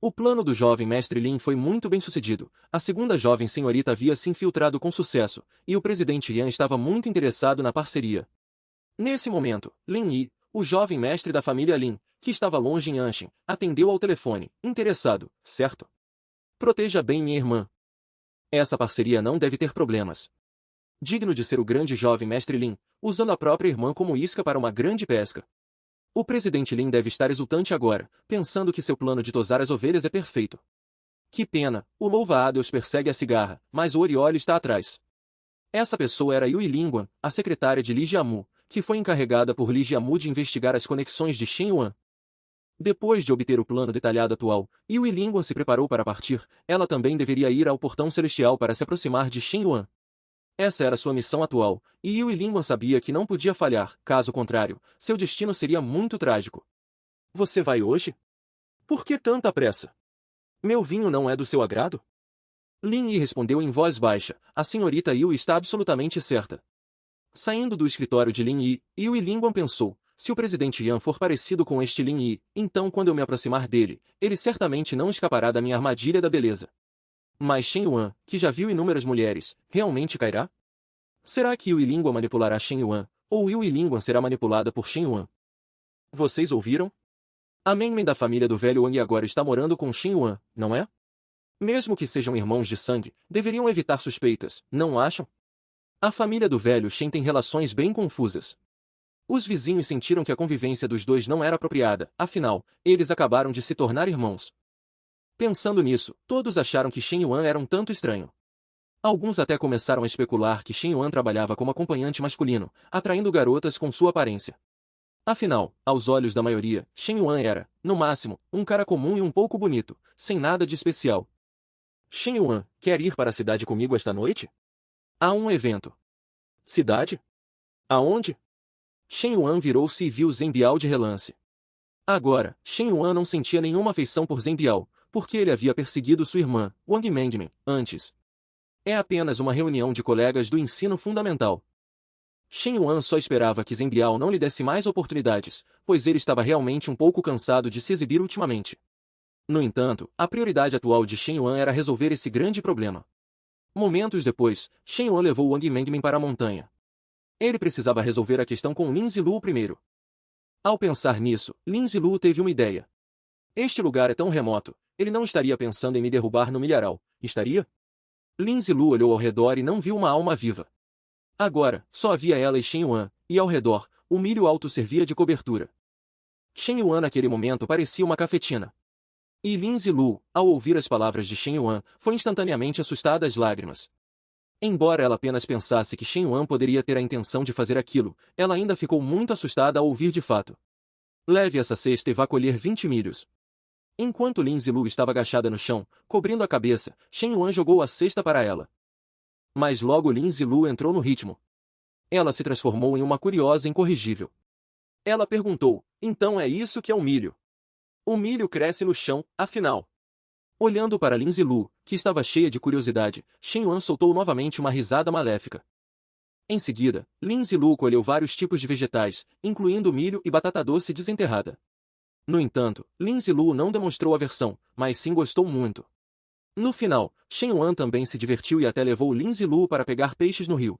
O plano do jovem mestre Lin foi muito bem sucedido, a segunda jovem senhorita havia se infiltrado com sucesso, e o presidente Yan estava muito interessado na parceria. Nesse momento, Lin Yi, o jovem mestre da família Lin, que estava longe em Anshin, atendeu ao telefone, interessado, certo? Proteja bem minha irmã. Essa parceria não deve ter problemas. Digno de ser o grande jovem mestre Lin, usando a própria irmã como isca para uma grande pesca. O presidente Lin deve estar exultante agora, pensando que seu plano de tosar as ovelhas é perfeito. Que pena, o louva-a-Deus persegue a cigarra, mas o Oriole está atrás. Essa pessoa era Yui Lingguan, a secretária de Li Jiamu, que foi encarregada por Li Jiamu de investigar as conexões de Shen Yuan. Depois de obter o plano detalhado atual, Yui Lingguan se preparou para partir, ela também deveria ir ao portão celestial para se aproximar de Shen Yuan. Essa era sua missão atual, e Yui Lingguan sabia que não podia falhar, caso contrário, seu destino seria muito trágico. Você vai hoje? Por que tanta pressa? Meu vinho não é do seu agrado? Lin Yi respondeu em voz baixa, a senhorita Yui está absolutamente certa. Saindo do escritório de Lin Yi, Yui Lingguan pensou, se o presidente Yan for parecido com este Lin Yi, então quando eu me aproximar dele, ele certamente não escapará da minha armadilha da beleza. Mas Shen Yuan, que já viu inúmeras mulheres, realmente cairá? Será que Yui Lingguan manipulará Shen Yuan, ou Yui Lingguan será manipulada por Shen Yuan? Vocês ouviram? A Mengmen da família do velho Wang agora está morando com Shen Yuan, não é? Mesmo que sejam irmãos de sangue, deveriam evitar suspeitas, não acham? A família do velho Shen tem relações bem confusas. Os vizinhos sentiram que a convivência dos dois não era apropriada, afinal, eles acabaram de se tornar irmãos. Pensando nisso, todos acharam que Shen Yuan era um tanto estranho. Alguns até começaram a especular que Shen Yuan trabalhava como acompanhante masculino, atraindo garotas com sua aparência. Afinal, aos olhos da maioria, Shen Yuan era, no máximo, um cara comum e um pouco bonito, sem nada de especial. Shen Yuan, quer ir para a cidade comigo esta noite? Há um evento. Cidade? Aonde? Shen Yuan virou-se e viu Zhen Biao de relance. Agora, Shen Yuan não sentia nenhuma afeição por Zhen Biao, porque ele havia perseguido sua irmã, Wang Mengmin, antes. É apenas uma reunião de colegas do ensino fundamental. Shen Yuan só esperava que Zhen Biao não lhe desse mais oportunidades, pois ele estava realmente um pouco cansado de se exibir ultimamente. No entanto, a prioridade atual de Shen Yuan era resolver esse grande problema. Momentos depois, Shen Yuan levou Wang Mengmin para a montanha. Ele precisava resolver a questão com Lin Zilu primeiro. Ao pensar nisso, Lin Zilu teve uma ideia. Este lugar é tão remoto, ele não estaria pensando em me derrubar no milharal, estaria? Lin Zilu olhou ao redor e não viu uma alma viva. Agora, só havia ela e Shen Yuan, e ao redor, o milho alto servia de cobertura. Shen Yuan naquele momento parecia uma cafetina. E Lin Zilu, ao ouvir as palavras de Shen Yuan, foi instantaneamente assustada às lágrimas. Embora ela apenas pensasse que Shen Yuan poderia ter a intenção de fazer aquilo, ela ainda ficou muito assustada ao ouvir de fato. Leve essa cesta e vá colher 20 milhos. Enquanto Lin Zilu estava agachada no chão, cobrindo a cabeça, Shen Yuan jogou a cesta para ela. Mas logo Lin Zilu entrou no ritmo. Ela se transformou em uma curiosa incorrigível. Ela perguntou, então é isso que é um milho? O milho cresce no chão, afinal. Olhando para Lin Zilu, que estava cheia de curiosidade, Shen Yuan soltou novamente uma risada maléfica. Em seguida, Lin Zilu colheu vários tipos de vegetais, incluindo milho e batata doce desenterrada. No entanto, Lin Zilu não demonstrou aversão, mas sim gostou muito. No final, Shen Yuan também se divertiu e até levou Lin Zilu para pegar peixes no rio.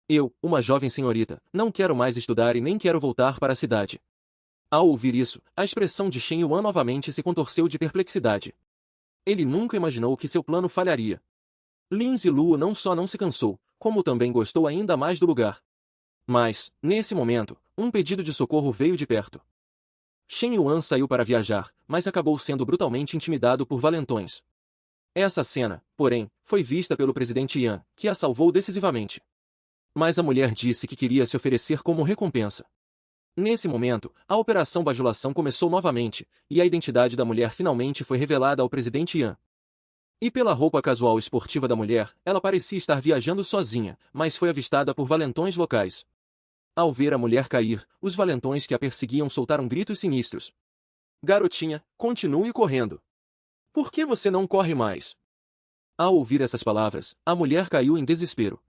Eu, uma jovem senhorita, não quero mais estudar e nem quero voltar para a cidade. Ao ouvir isso, a expressão de Shen Yuan novamente se contorceu de perplexidade. Ele nunca imaginou que seu plano falharia. Lin Zilu não só não se cansou, como também gostou ainda mais do lugar. Mas, nesse momento, um pedido de socorro veio de perto. Shen Yuan saiu para viajar, mas acabou sendo brutalmente intimidado por valentões. Essa cena, porém, foi vista pelo presidente Yan, que a salvou decisivamente. Mas a mulher disse que queria se oferecer como recompensa. Nesse momento, a operação bajulação começou novamente, e a identidade da mulher finalmente foi revelada ao presidente Yan. E pela roupa casual esportiva da mulher, ela parecia estar viajando sozinha, mas foi avistada por valentões locais. Ao ver a mulher cair, os valentões que a perseguiam soltaram gritos sinistros. Garotinha, continue correndo. Por que você não corre mais? Ao ouvir essas palavras, a mulher caiu em desespero.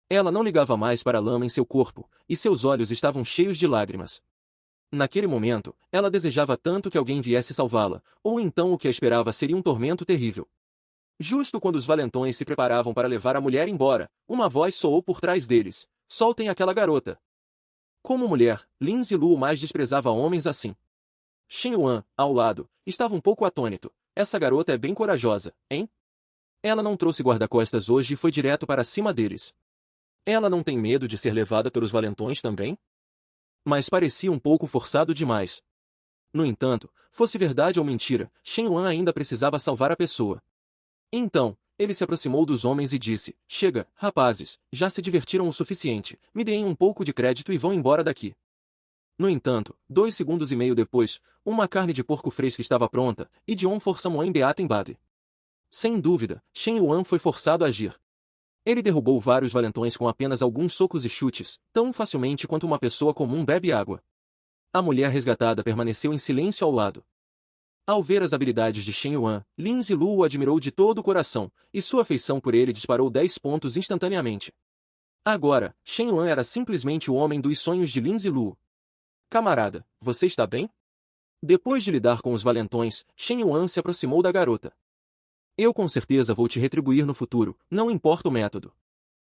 Ela não ligava mais para a lama em seu corpo, e seus olhos estavam cheios de lágrimas. Naquele momento, ela desejava tanto que alguém viesse salvá-la, ou então o que a esperava seria um tormento terrível. Justo quando os valentões se preparavam para levar a mulher embora, uma voz soou por trás deles. Soltem aquela garota. Como mulher, Lin Zilu mais desprezava homens assim. Shen Yuan, ao lado, estava um pouco atônito. Essa garota é bem corajosa, hein? Ela não trouxe guarda-costas hoje e foi direto para cima deles. Ela não tem medo de ser levada pelos valentões também? Mas parecia um pouco forçado demais. No entanto, fosse verdade ou mentira, Shen Yuan ainda precisava salvar a pessoa. Então, ele se aproximou dos homens e disse, chega, rapazes, já se divertiram o suficiente, me deem um pouco de crédito e vão embora daqui. No entanto, 2 segundos e meio depois, uma carne de porco fresca estava pronta, e Dion Forçamoen Beaten Bade. Sem dúvida, Shen Yuan foi forçado a agir. Ele derrubou vários valentões com apenas alguns socos e chutes, tão facilmente quanto uma pessoa comum bebe água. A mulher resgatada permaneceu em silêncio ao lado. Ao ver as habilidades de Shen Yuan, Lin Zilu o admirou de todo o coração, e sua afeição por ele disparou 10 pontos instantaneamente. Agora, Shen Yuan era simplesmente o homem dos sonhos de Lin Zilu. Camarada, você está bem? Depois de lidar com os valentões, Shen Yuan se aproximou da garota. Eu com certeza vou te retribuir no futuro, não importa o método.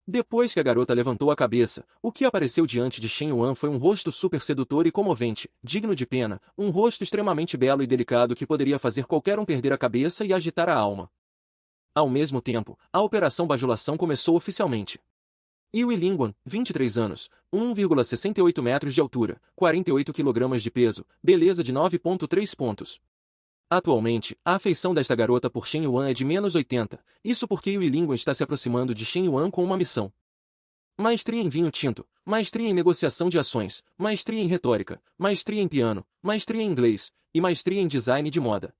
Depois que a garota levantou a cabeça, o que apareceu diante de Shen Yuan foi um rosto super sedutor e comovente, digno de pena, um rosto extremamente belo e delicado que poderia fazer qualquer um perder a cabeça e agitar a alma. Ao mesmo tempo, a operação bajulação começou oficialmente. Yui Lingguan, 23 anos, 1,68 metros de altura, 48 kg de peso, beleza de 9,3 pontos. Atualmente, a afeição desta garota por Shen Yuan é de menos 80, isso porque Yui Lingguan está se aproximando de Shen Yuan com uma missão. Maestria em vinho tinto, maestria em negociação de ações, maestria em retórica, maestria em piano, maestria em inglês, e maestria em design de moda.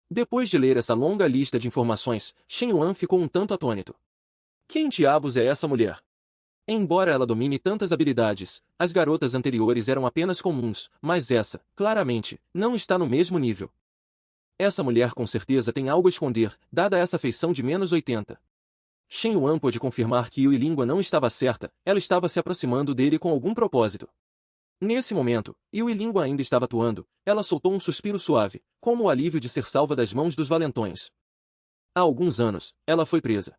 Depois de ler essa longa lista de informações, Shen Yuan ficou um tanto atônito. Quem diabos é essa mulher? Embora ela domine tantas habilidades, as garotas anteriores eram apenas comuns, mas essa, claramente, não está no mesmo nível. Essa mulher com certeza tem algo a esconder, dada essa feição de -80. Shen Yuan pôde confirmar que Yue Lingguan não estava certa, ela estava se aproximando dele com algum propósito. Nesse momento, Yue Lingguan ainda estava atuando, ela soltou um suspiro suave, como o alívio de ser salva das mãos dos valentões. Há alguns anos, ela foi presa.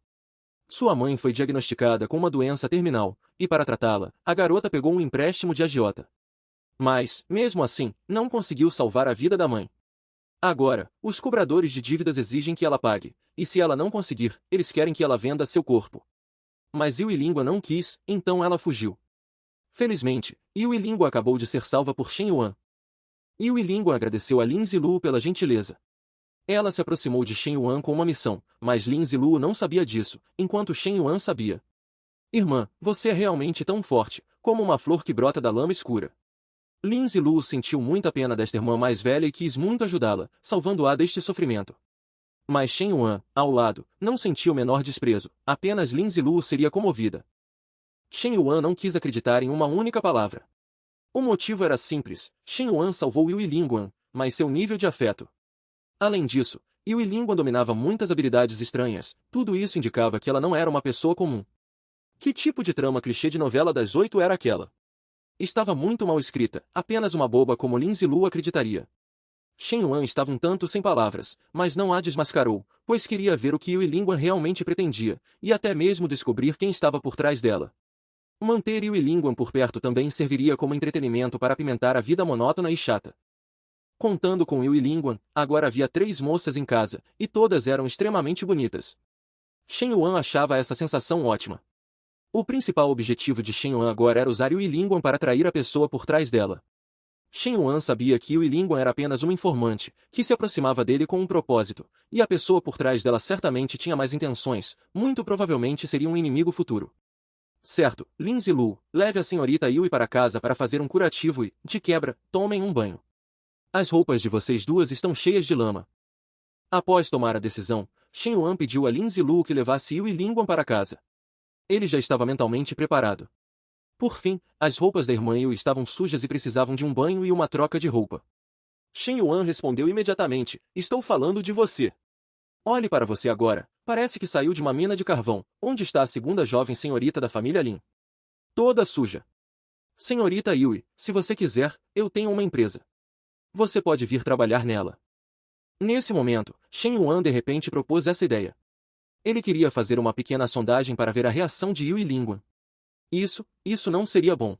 Sua mãe foi diagnosticada com uma doença terminal, e para tratá-la, a garota pegou um empréstimo de agiota. Mas, mesmo assim, não conseguiu salvar a vida da mãe. Agora, os cobradores de dívidas exigem que ela pague, e se ela não conseguir, eles querem que ela venda seu corpo. Mas Yue Lingguan não quis, então ela fugiu. Felizmente, Yue Lingguan acabou de ser salva por Shen Yuan. Yue Lingguan agradeceu a Lin Zilu pela gentileza. Ela se aproximou de Shen Yuan com uma missão, mas Lin Zilu não sabia disso, enquanto Shen Yuan sabia. Irmã, você é realmente tão forte, como uma flor que brota da lama escura. Lin Zilu sentiu muita pena desta irmã mais velha e quis muito ajudá-la, salvando-a deste sofrimento. Mas Shen Yuan, ao lado, não sentiu o menor desprezo, apenas Lin Zilu seria comovida. Shen Yuan não quis acreditar em uma única palavra. O motivo era simples, Shen Yuan salvou Yue Lingguan, mas seu nível de afeto. Além disso, Yue Lingguan dominava muitas habilidades estranhas, tudo isso indicava que ela não era uma pessoa comum. Que tipo de trama clichê de novela das 8 era aquela? Estava muito mal escrita, apenas uma boba como Lin Zilu acreditaria. Shen Yuan estava um tanto sem palavras, mas não a desmascarou, pois queria ver o que Yue Lingguan realmente pretendia, e até mesmo descobrir quem estava por trás dela. Manter Yue Lingguan por perto também serviria como entretenimento para apimentar a vida monótona e chata. Contando com Yue Lingguan, agora havia 3 moças em casa, e todas eram extremamente bonitas. Shen Yuan achava essa sensação ótima. O principal objetivo de Shen Yuan agora era usar Yue Lingguan para atrair a pessoa por trás dela. Shen Yuan sabia que Yue Lingguan era apenas uma informante, que se aproximava dele com um propósito, e a pessoa por trás dela certamente tinha mais intenções, muito provavelmente seria um inimigo futuro. Certo, Lin Zilu, leve a senhorita Yue para casa para fazer um curativo e, de quebra, tomem um banho. As roupas de vocês duas estão cheias de lama. Após tomar a decisão, Shen Yuan pediu a Lin Zilu que levasse Yue Lingguan para casa. Ele já estava mentalmente preparado. Por fim, as roupas da irmã Yue estavam sujas e precisavam de um banho e uma troca de roupa. Shen Yuan respondeu imediatamente, estou falando de você. Olhe para você agora, parece que saiu de uma mina de carvão, onde está a segunda jovem senhorita da família Lin. Toda suja. Senhorita Yue, se você quiser, eu tenho uma empresa. Você pode vir trabalhar nela. Nesse momento, Shen Yuan de repente propôs essa ideia. Ele queria fazer uma pequena sondagem para ver a reação de Yue Lingguan. Isso não seria bom.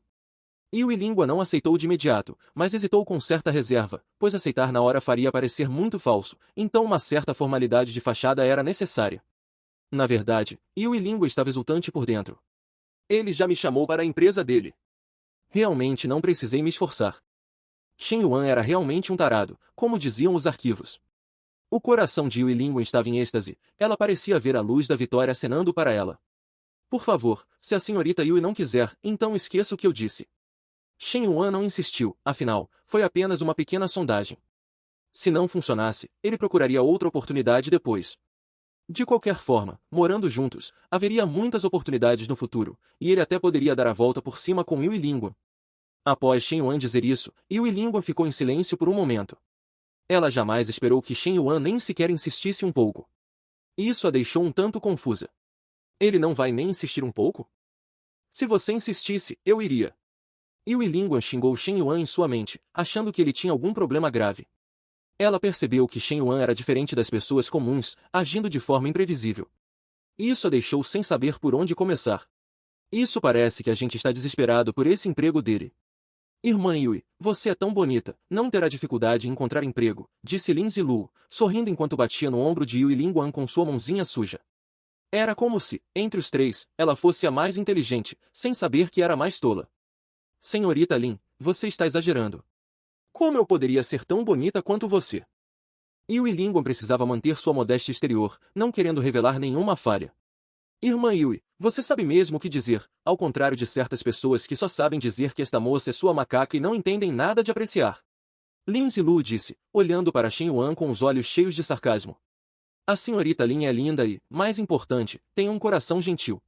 Yue Lingguan não aceitou de imediato, mas hesitou com certa reserva, pois aceitar na hora faria parecer muito falso, então uma certa formalidade de fachada era necessária. Na verdade, Yue Lingguan estava exultante por dentro. Ele já me chamou para a empresa dele. Realmente não precisei me esforçar. Shen Yuan era realmente um tarado, como diziam os arquivos. O coração de Yue Lingguan estava em êxtase, ela parecia ver a luz da vitória acenando para ela. Por favor, se a senhorita Yue não quiser, então esqueça o que eu disse. Shen Yuan não insistiu, afinal, foi apenas uma pequena sondagem. Se não funcionasse, ele procuraria outra oportunidade depois. De qualquer forma, morando juntos, haveria muitas oportunidades no futuro, e ele até poderia dar a volta por cima com Yue Lingguan. Após Shen Yuan dizer isso, Yue Lingguan ficou em silêncio por um momento. Ela jamais esperou que Shen Yuan nem sequer insistisse um pouco. Isso a deixou um tanto confusa. Ele não vai nem insistir um pouco? Se você insistisse, eu iria. Yue Lingguan xingou Shen Yuan em sua mente, achando que ele tinha algum problema grave. Ela percebeu que Shen Yuan era diferente das pessoas comuns, agindo de forma imprevisível. Isso a deixou sem saber por onde começar. Isso parece que a gente está desesperado por esse emprego dele. Irmã Yue, você é tão bonita, não terá dificuldade em encontrar emprego, disse Lin Zilu, sorrindo enquanto batia no ombro de Yue Lingguan com sua mãozinha suja. Era como se, entre os 3, ela fosse a mais inteligente, sem saber que era a mais tola. Senhorita Lin, você está exagerando. Como eu poderia ser tão bonita quanto você? Yue Lingguan precisava manter sua modéstia exterior, não querendo revelar nenhuma falha. Irmã Yue, você sabe mesmo o que dizer, ao contrário de certas pessoas que só sabem dizer que esta moça é sua macaca e não entendem nada de apreciar. Lin Zilu disse, olhando para Shen Yuan com os olhos cheios de sarcasmo. A senhorita Lin é linda e, mais importante, tem um coração gentil.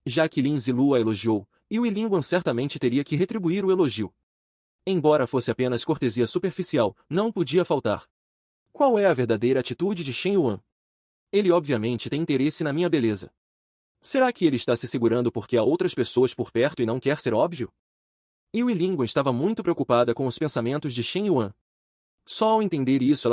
Já que Lin Zilu a elogiou, Yue Lingguan certamente teria que retribuir o elogio. Embora fosse apenas cortesia superficial, não podia faltar. Qual é a verdadeira atitude de Shen Yuan? Ele obviamente tem interesse na minha beleza. Será que ele está se segurando porque há outras pessoas por perto e não quer ser óbvio? Yue Lingguan estava muito preocupada com os pensamentos de Shen Yuan. Só ao entender isso